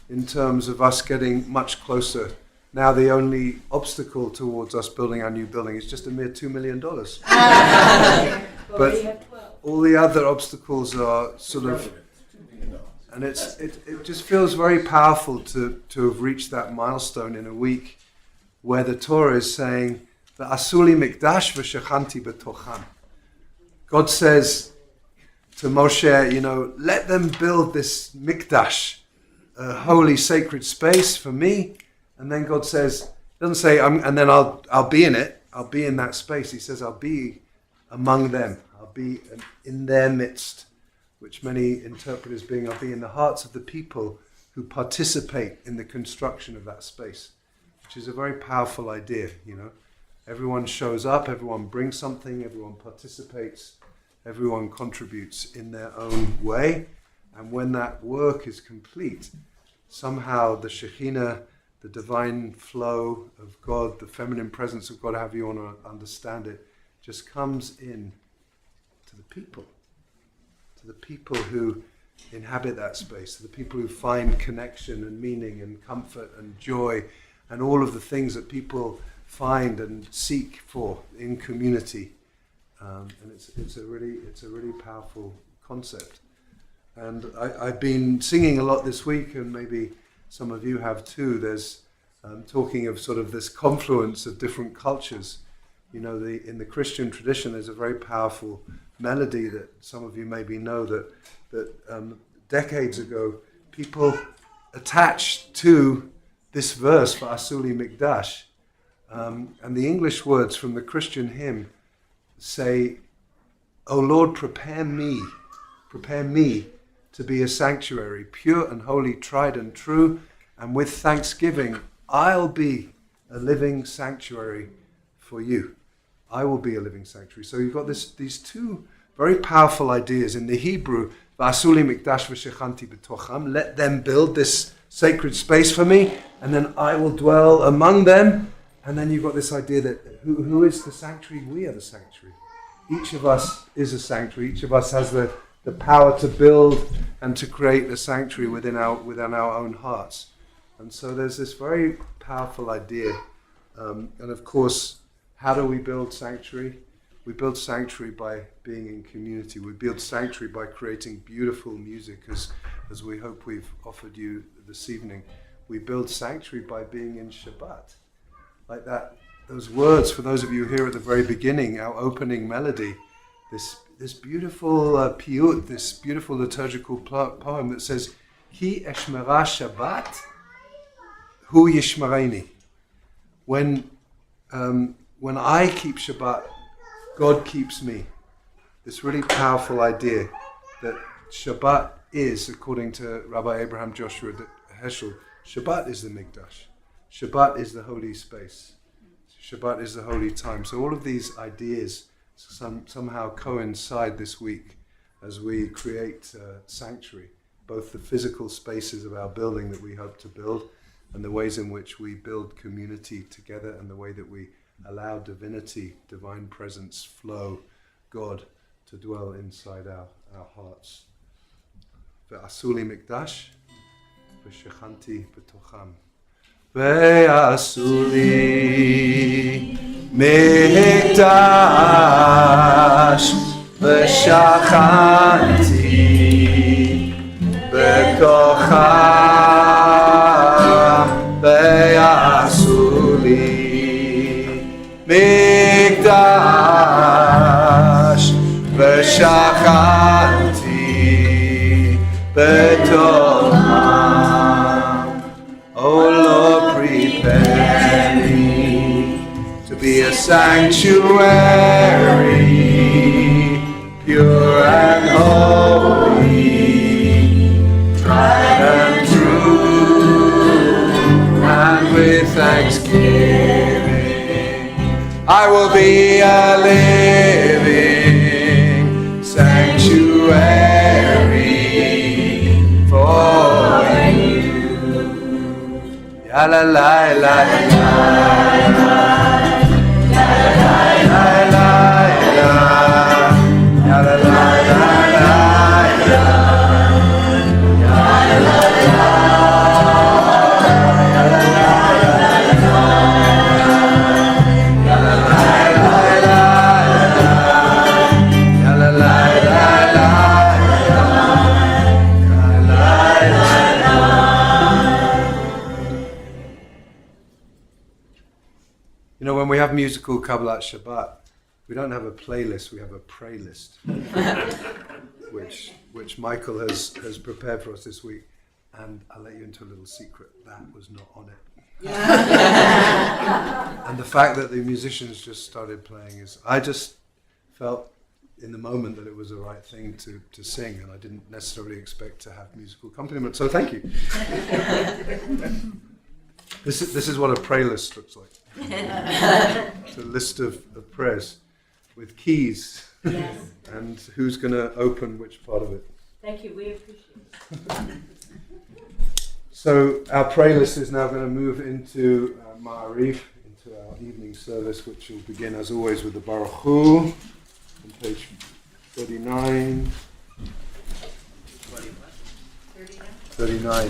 Speaker 9: in terms of us getting much closer. Now the only obstacle towards us building our new building is just a mere $2 million. But all the other obstacles are sort of, and it just feels very powerful to have reached that milestone in a week where the Torah is saying, Asuli mikdash v'shechanti b'tocham. God says to Moshe, you know, let them build this mikdash, a holy sacred space for me. And then God says, doesn't say, and then I'll be in it. I'll be in that space. He says, I'll be among them. I'll be in their midst, which many interpret as being, I'll be in the hearts of the people who participate in the construction of that space. which is a very powerful idea, you know. Everyone shows up, everyone brings something, everyone participates, everyone contributes in their own way. And when that work is complete, somehow the Shekhinah, the divine flow of God, the feminine presence of God, however you want to understand it, just comes in to the people who inhabit that space, to the people who find connection and meaning and comfort and joy and all of the things that people find and seek for in community. And it's a really powerful concept. And I've been singing a lot this week, and maybe some of you have too. There's talking of sort of this confluence of different cultures. You know, in the Christian tradition, there's a very powerful melody that some of you maybe know that decades ago people attached to this verse for Asuli Mikdash. And the English words from the Christian hymn say, "O Lord, prepare me to be a sanctuary, pure and holy, tried and true, and with thanksgiving I'll be a living sanctuary for you." I will be a living sanctuary. So you've got these two very powerful ideas in the Hebrew, "V'asuli mikdash v'shechanti b'tocham," let them build this sacred space for me, and then I will dwell among them. And then you've got this idea that who is the sanctuary? We are the sanctuary. Each of us is a sanctuary. Each of us has the power to build and to create a sanctuary within our own hearts. And so there's this very powerful idea. And of course, how do we build sanctuary? We build sanctuary by being in community. We build sanctuary by creating beautiful music, as we hope we've offered you this evening. We build sanctuary by being in Shabbat. Like that, those words, for those of you here at the very beginning, our opening melody, this beautiful piyut, this beautiful liturgical poem that says, "Ki eshmera Shabbat, hu yishmareni." When I keep Shabbat, God keeps me. This really powerful idea that Shabbat is, according to Rabbi Abraham Joshua Heschel, Shabbat is the Mikdash. Shabbat is the holy space. Shabbat is the holy time. So all of these ideas somehow coincide this week as we create sanctuary, both the physical spaces of our building that we hope to build, and the ways in which we build community together, and the way that we allow divinity, divine presence, flow, God, to dwell inside our hearts. Ve'asuli mikdash, ve'shechanti b'tocham. Ve'asuli mikdash, ve'shechanti b'tocham. Ve'asuli mikdash, ve'shechanti b'tocham. Oh Lord, prepare me to be a sanctuary, pure and holy, tried and true, and with thanksgiving I will be a living sanctuary for you. Ya la la la la la. You know, when we have Musical Kabbalat Shabbat, we don't have a playlist, we have a pray list, which Michael has prepared for us this week. And I'll let you into a little secret, that was not on it. And the fact that the musicians just started playing I just felt in the moment that it was the right thing to sing, and I didn't necessarily expect to have musical accompaniment, so thank you. This is what a prayer list looks like. It's a list of prayers with keys.
Speaker 4: Yes.
Speaker 9: And who's going to open which part of it.
Speaker 4: Thank you. We appreciate it.
Speaker 9: So our prayer list is now going to move into Ma'ariv, into our evening service, which will begin as always with the Baruch Hu on page 39. 39.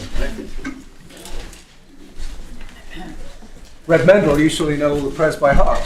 Speaker 9: Red Mendel usually know all the prayers by heart.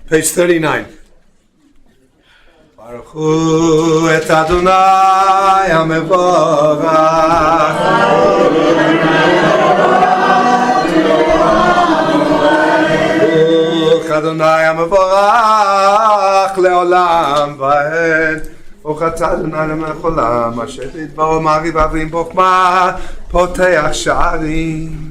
Speaker 9: Page 39. Baruch Hu et Adonai HaMevorach. Baruch Adonai HaMevorach le'olam va'ed. Baruch atah Adonai le'melech olam asher bidbaro ma'ariv avim bochma poteach sha'arim.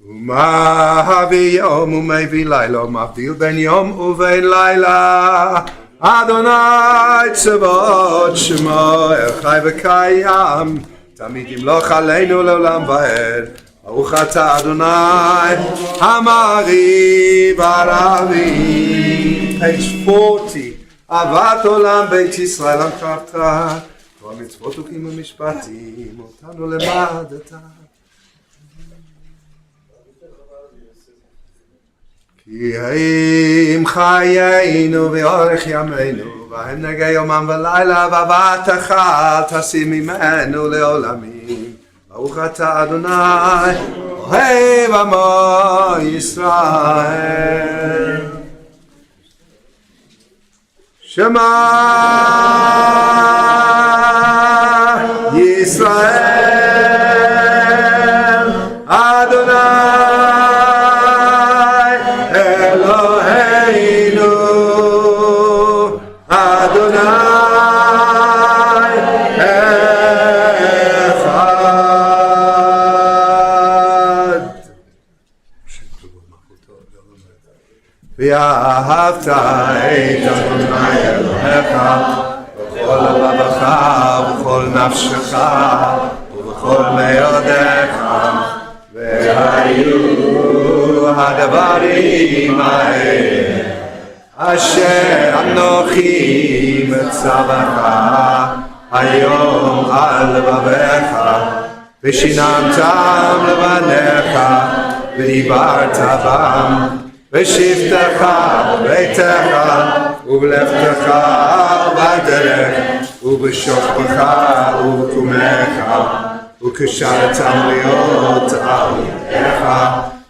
Speaker 9: ומביא יום ומביא לילה, מבדיל בין יום ובין לילה. אדוני צבאות שמו, חי וקיים, תמיד ימלוך עלינו לעולם ועד. ברוך אתה אדוני, המעריב הרבים. Page 40. אהבת עולם בית ישראל אהבת, כל מצוות וחוקים ומשפטים, אותנו למדת. כי האם חיינו ואורך ימינו, והם נגע יומם ולילה, בבת אחת תשים ממנו לעולמים. ברוך אתה אדוני, אוהב עמו ישראל. שמע ישראל, אדוני ואהבת את אדוני אלוהיך בכל לבבך ובכל נפשך ובכל מאודך, והיו הדברים האלה אשר אנוכי מצווך היום על לבביך, ושיננתם לבניך ודיברת בם בשבתך בביתך ובלכתך ובדרך ובשוכבך ובקומך, וקשרתם להיות על ידיך,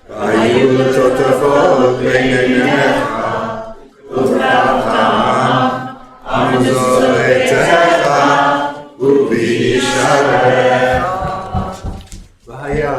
Speaker 9: והיו תותפות בין עיניך, וברכתם עמדו ביתך ובישעריך. והיה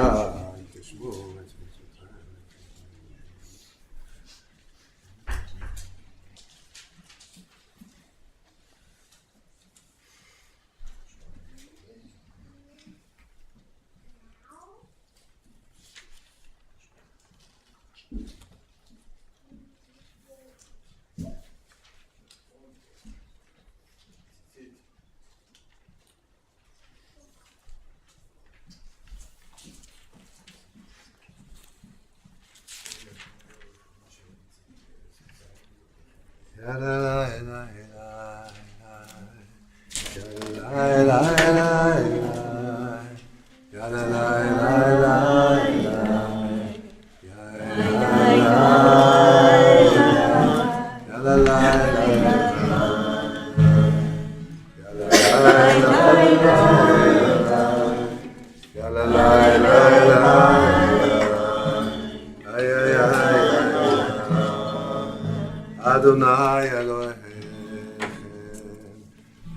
Speaker 9: Adonai Elohim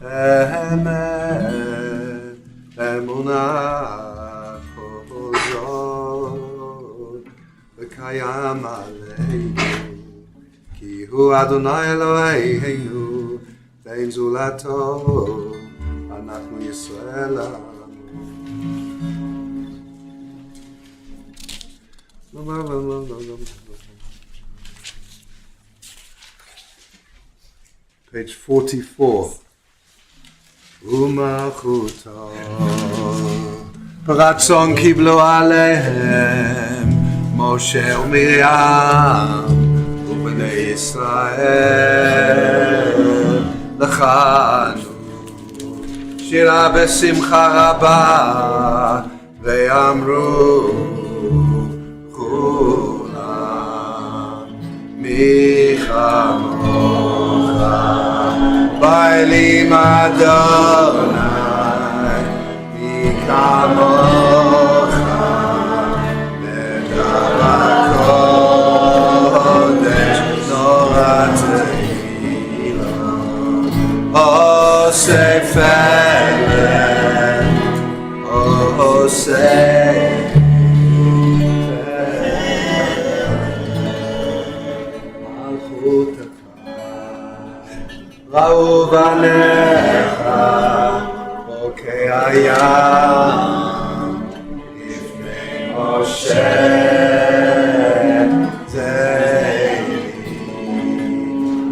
Speaker 9: Emet Emunah Kol Zod V'kayam Aleinu Ki Hu Adonai Eloheinu Ve'en Zulato Anachnu Yisrael Page 44. Umachuto Ratzon kiblo alehem Moshe u'Miriam U'bnei Yisrael L'chanu Shira besimcha rabah Ve'amru Chulam Michamocha Bailim Adonai Mikamocha Nedar HaKodesh Norat Tehillah Osei Felem Osei Malchut ראו בניך, חוקי הים, לפני משה זאבי,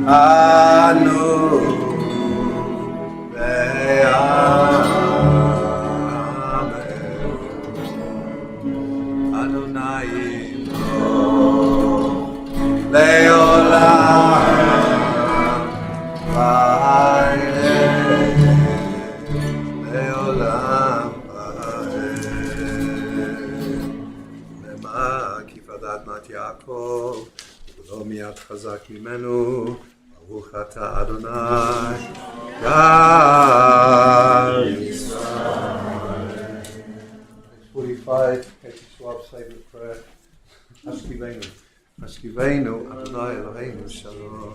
Speaker 9: אנו בעמנו, אדוני ימלוך לעולם. לעולם למה כי פדת נת יעקב ולא מיד חזק ממנו ברוך אתה אדוני גר ישראל. 45 Katie Schwab's favorite prayer. Hashkivenu Adonai Eloheinu Shalom.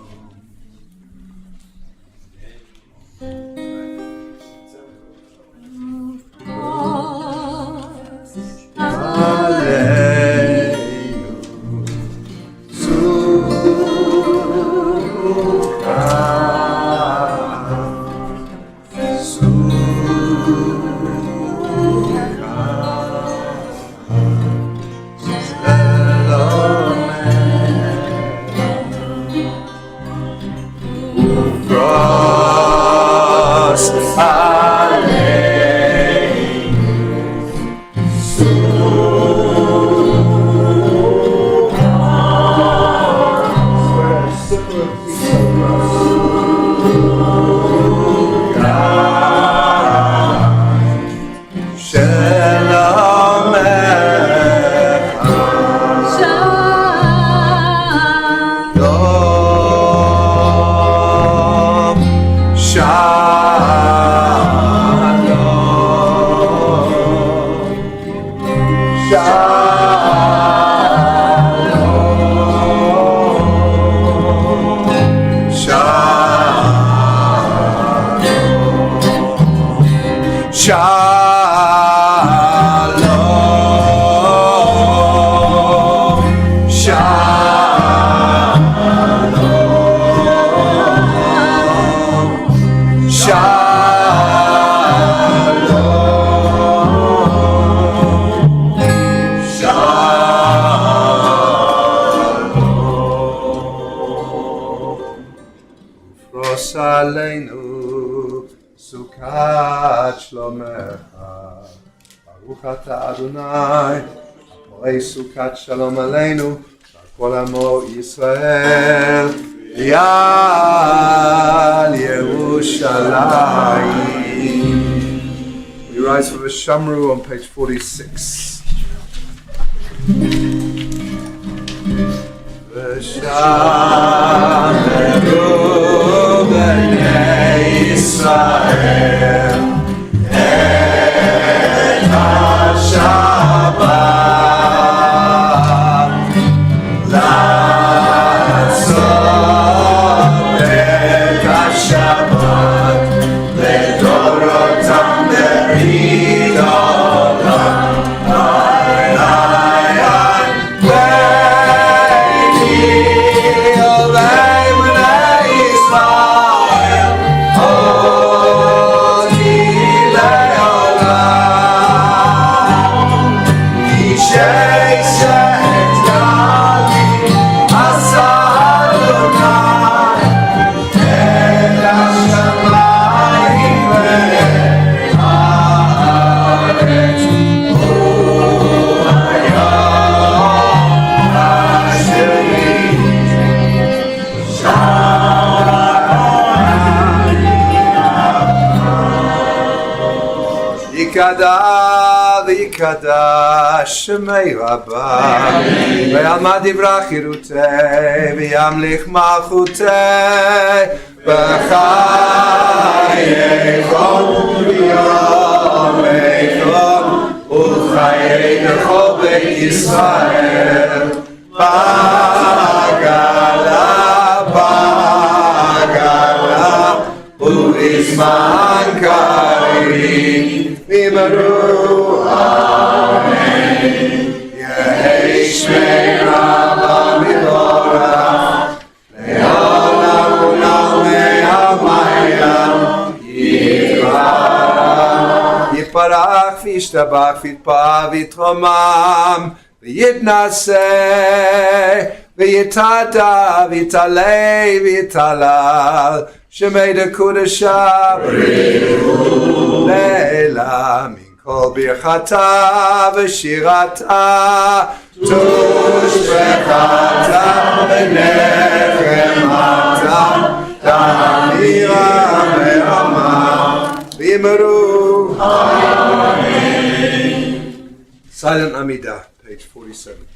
Speaker 9: Adonai, Amorei Sukkot Shalom Aleinu, Kol Amo Yisrael, Yal Yerushalayim. We rise for the Shamru on page 46. V'shameru b'nei Yisrael Shabbat, לעשות V'yikadash Shemei Rabbah V'yalmad divrei chirutei V'yamlich malchutei B'chayeichon v'yomeichon U'chayei b'chol Beit Yisrael Bagala U'izman karim V'yimaru Amen Yehei Shmei Rabbah V'yorah Le'olam u'lam le'hamayam Yitrah Yiparach v'yishtabach v'yitpah v'yitromam V'yitnaseh v'yitada v'yitalei v'yitalal Shemei Dekudesha Leila min kol birchata v'shirata tushbechata v'nechemata ta'amira me'ama v'yimeru Amen. Silent Amidah, page 47.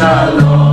Speaker 10: Shalom.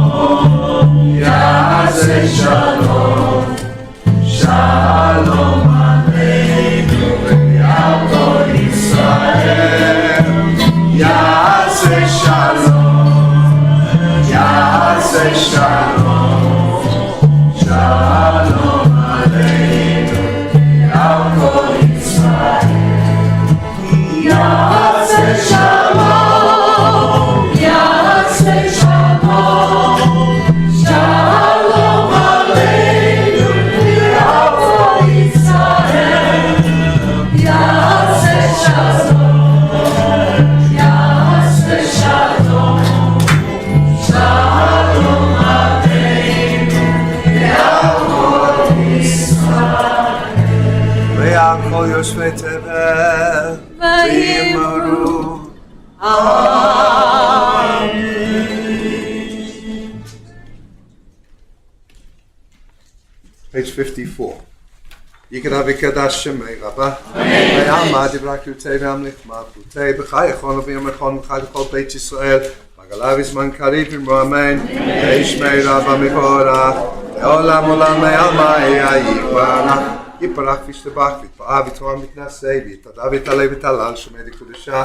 Speaker 9: Page 54. Yikadavikadash Shemei Rabba. Ve'alma Divrakutei Ve'amlich Malkutei B'chai Echon V'yamechon V'chai B'chol Beit Yisrael V'galav Izman Karib Imro Amen Ve'ishmei Rabba Mivora Ve'olam Olam Ve'alma Yikbarach Yiparach V'ishtabach V'tpa'ah V'toram V'tnasei V'tadav V'talei V'talal Shemei Dikudashah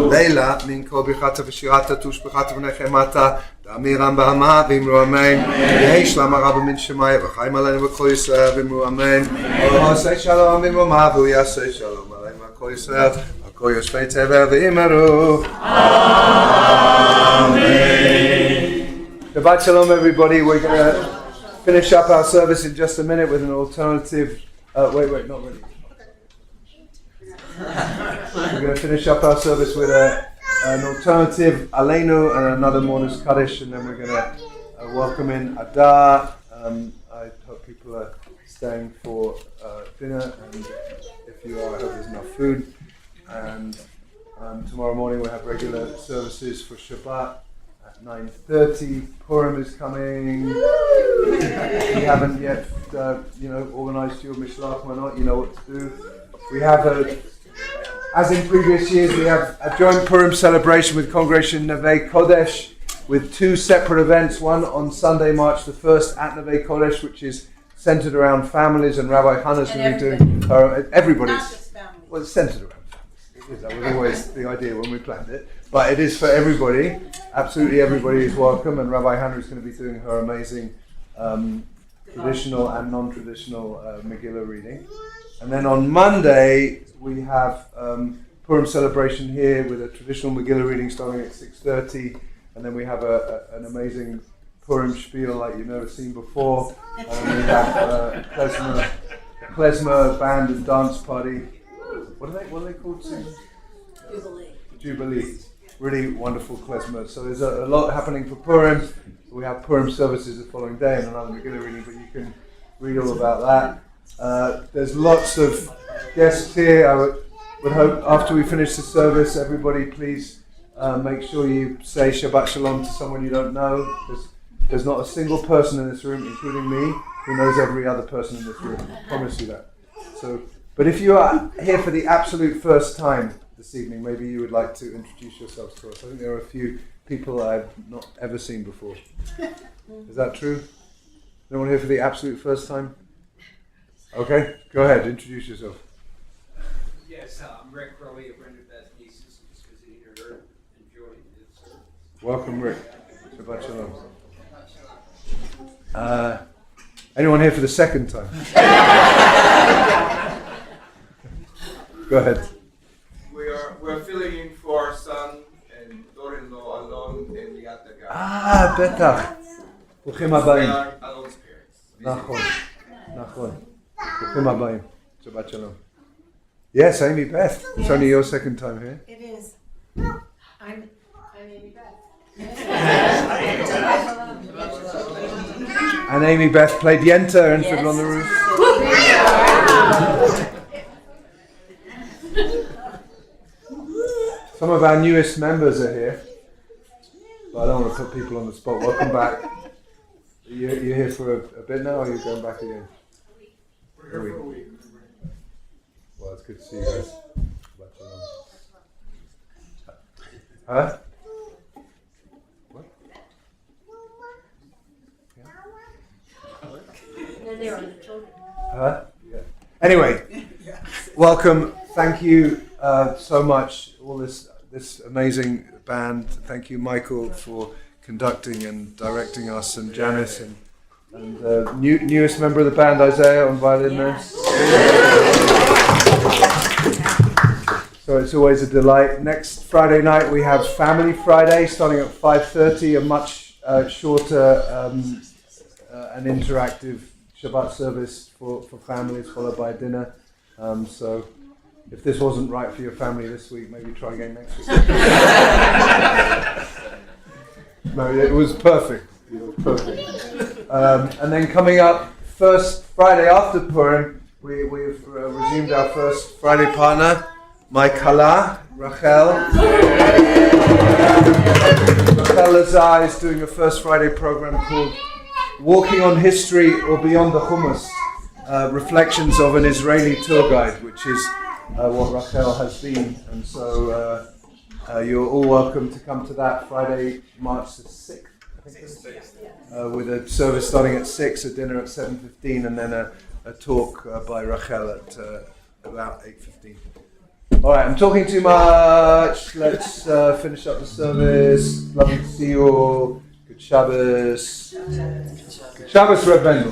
Speaker 9: Leila Minko B'chata V'shirata Tush B'chata V'nechemata Damiram B'hama V'imru Amen Yehish Lama Rabba Min Shemaya V'chaim Aleinu V'kol Yisrael V'imru Amen V'osei Shalom V'imru Mavu Yasei Shalom Aleinu V'kol Yisrael V'kol Yoshvei Tever V'imeru Amen. Shabbat Shalom everybody. We're going to finish up our service in just a minute with an alternative not ready. We're going to finish up our service with an alternative Aleinu and another Mourner's Kaddish, and then we're going to welcome in Adar. I hope people are staying for dinner, and if you are, I hope there's enough food. And tomorrow morning we'll have regular services for Shabbat at 9:30. Purim is coming. If you haven't yet, organised your Mishlach Manot, you know what to do. We have as in previous years, we have a joint Purim celebration with Congregation Neve Kodesh with two separate events. One on Sunday, March the 1st at Neve Kodesh, which is centered around families, and Rabbi Hannah's going to be doing everybody's.
Speaker 5: Not just families.
Speaker 9: Well, it's centered around families. That was always the idea when we planned it. But it is for everybody. Absolutely everybody is welcome, and Rabbi Hannah is going to be doing her amazing traditional and non-traditional Megillah reading. And then on Monday, we have Purim celebration here with a traditional Megillah reading starting at 6:30, and then we have an amazing Purim spiel like you've never seen before. And we have klezmer band and dance party. What are they called? Jubilee. Really wonderful klezmer. So there's a lot happening for Purim. We have Purim services the following day and another Megillah reading, but you can read all about that. There's lots of guests here. I would hope after we finish the service, everybody please make sure you say Shabbat Shalom to someone you don't know. There's not a single person in this room, including me, who knows every other person in this room. I promise you that. But if you are here for the absolute first time this evening, maybe you would like to introduce yourselves to us. I think there are a few people I've not ever seen before. Is that true? Anyone here for the absolute first time? Okay, go ahead, introduce yourself.
Speaker 2: Yes, I'm Rick Crowley of Brenda Beth's nieces. I'm just visiting her, enjoying this.
Speaker 9: Welcome, Rick. Shabbat Shalom. Anyone here for the second time? Go ahead.
Speaker 10: We're filling in for our son and daughter-in-law Alon and Liat Dagan.
Speaker 9: בטח. ברוכים הבאים.
Speaker 10: They are Alon's parents.
Speaker 9: נכון. ברוכים הבאים. Shabbat Shalom. Yes, Amy Beth. It's only your second time here.
Speaker 5: It is. I'm Amy Beth.
Speaker 9: And Amy Beth played Yenta and Fiddle on the Roof. Some of our newest members are here, but I don't want to put people on the spot. Welcome back. You're here for a bit now, or are you going back again?
Speaker 2: We're here for a week.
Speaker 9: Well, it's good to see you guys. Huh? What?
Speaker 4: And they're on the children.
Speaker 9: Huh? Yeah. Anyway, welcome. Thank you so much. All this amazing band. Thank you, Michael, for conducting and directing us, and Janice and newest member of the band, Isaiah, on violin there. So it's always a delight. Next Friday night we have Family Friday, starting at 5:30, a much shorter and interactive Shabbat service for families, followed by dinner. So if this wasn't right for your family this week, maybe try again next week. No, it was perfect. It was perfect. And then coming up, first Friday after Purim, we've resumed our first Friday partner, my Kala, Rachel. Rachel Lazar is doing a first Friday program called Walking on History or Beyond the Hummus, Reflections of an Israeli Tour Guide, which is what Rachel has been. And so you're all welcome to come to that Friday, March the 6th, I think it is, with a service starting at 6, a dinner at 7:15, and then a talk by Rachel at about 8:15. All right, I'm talking too much. Let's finish up the service. Lovely to see you all. Good Shabbos. Good Shabbos, Reb Mendel.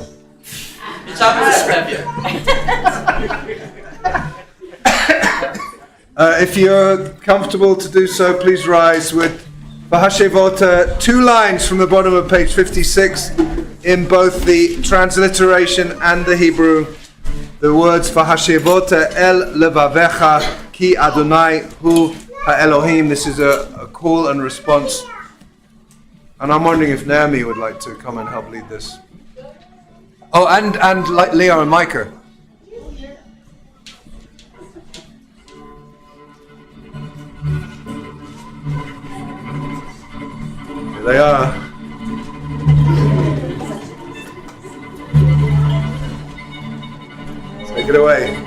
Speaker 7: Good Shabbos, Rebbe.
Speaker 9: If you're comfortable to do so, please rise with Vahashevota, 2 lines from the bottom of page 56 in both the transliteration and the Hebrew. The words Vahashevota El Levavecha Ki Adonai Hu HaElohim. This is a call and response. And I'm wondering if Naomi would like to come and help lead this. Oh, and Leo and Micah. Here they are. Take it away.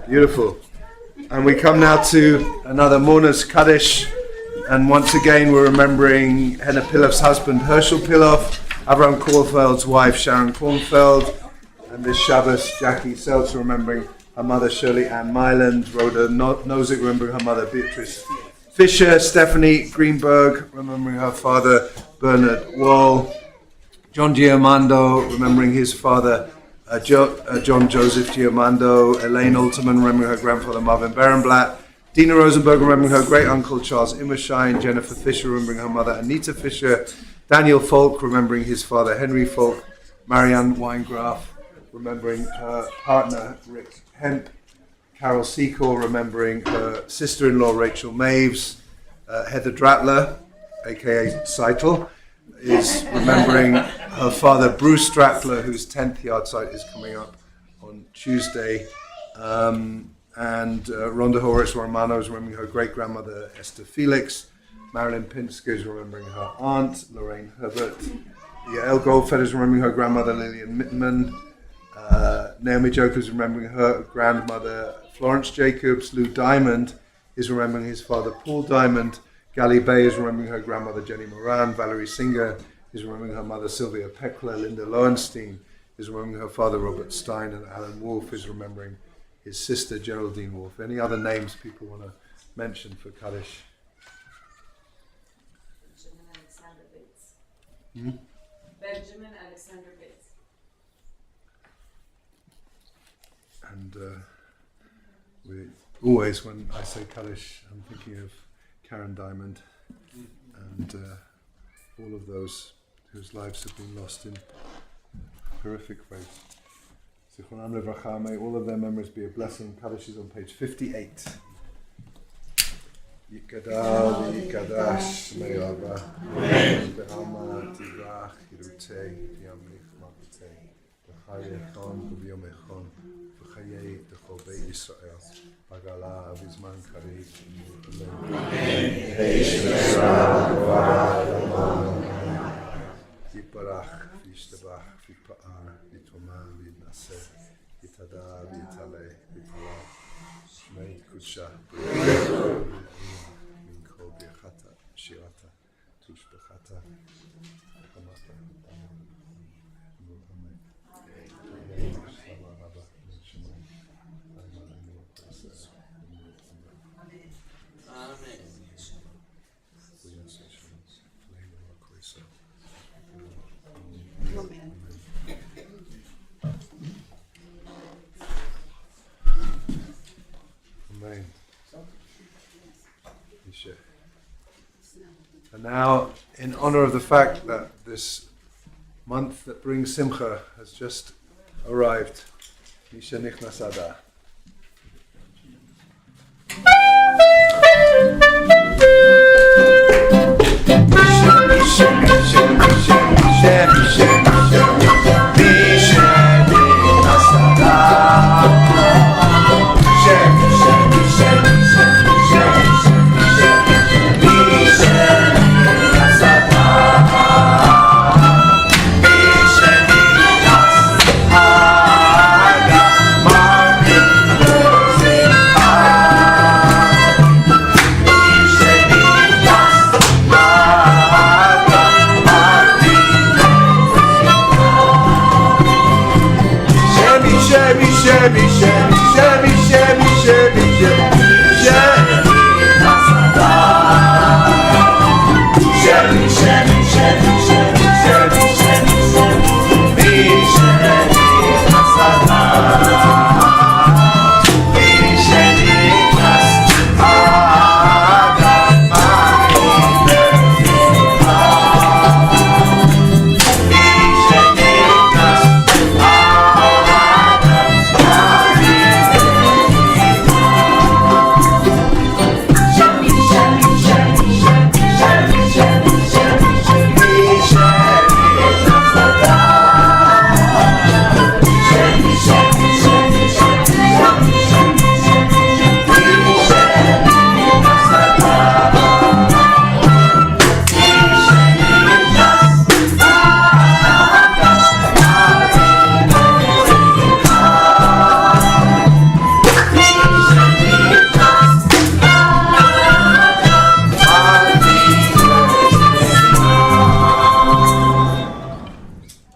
Speaker 9: Beautiful. And we come now to another Mourner's Kaddish, and once again we're remembering Hannah Piloff's husband Herschel Piloff, Avram Kornfeld's wife Sharon Kornfeld, and this Shabbos Jackie Seltz remembering her mother Shirley Ann Myland, Rhoda Nozick remembering her mother Beatrice Fisher, Stephanie Greenberg remembering her father Bernard Wall, John Giamando remembering his father John Joseph Giamando, Elaine Alterman remembering her grandfather Marvin Berenblatt, Dina Rosenberg remembering her great uncle Charles Immershine, Jennifer Fisher remembering her mother Anita Fisher, Daniel Falk remembering his father Henry Falk, Marianne Weingraf remembering her partner Rick Hemp, Carol Secor remembering her sister-in-law Rachel Maves, Heather Dratler, aka Seitel, is remembering her father Bruce Stratler, whose 10th yard site is coming up on Tuesday, and Rhonda Horace Romano is remembering her great-grandmother Esther Felix, Marilyn Pinsker is remembering her aunt, Lorraine Herbert. Yael Goldfeder is remembering her grandmother, Lillian Mitman. Naomi Joker is remembering her grandmother, Florence Jacobs. Lou Diamond is remembering his father, Paul Diamond. Gali Bay is remembering her grandmother, Jenny Moran. Valerie Singer is remembering her mother, Sylvia Peckler. Linda Lowenstein is remembering her father, Robert Stein. And Alan Wolfe is remembering his sister, Geraldine Wolfe. Any other names people want to mention for Kaddish?
Speaker 5: Benjamin Alexander Bates.
Speaker 9: And we always, when I say Kaddish, I'm thinking of Karen Diamond and all of those whose lives have been lost in horrific ways. Zichronam Levracha, may all of their memories be a blessing. Kaddish is on page 58. Yikadal v'yikadash me'ava ve'ama tivrach hirutei yamich ma'atei v'chayechon v'yom echon v'chayei d'chol beit Yisrael v'gala v'zman karib Yiparach v'yishtabach v'yipa'ar v'yitoman v'yitnaseh yitada v'yitaleh v'yitaleh Shmei Kudsha Shirata, Tushbechata, Hamata, Amen. And now, in honor of the fact that this month that brings Simcha has just arrived, Misha Nichnas Adar.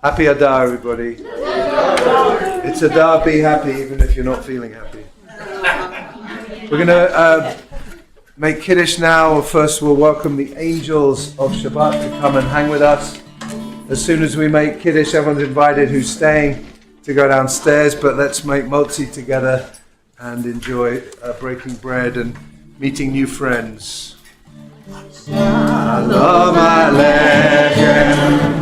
Speaker 9: Happy Adar, everybody. It's Adar, be happy, even if you're not feeling happy. We're going to make Kiddush now. First, we'll welcome the angels of Shabbat to come and hang with us. As soon as we make Kiddush, everyone's invited who's staying to go downstairs, but let's make Motzi together and enjoy breaking bread and meeting new friends. Shalom Aleichem.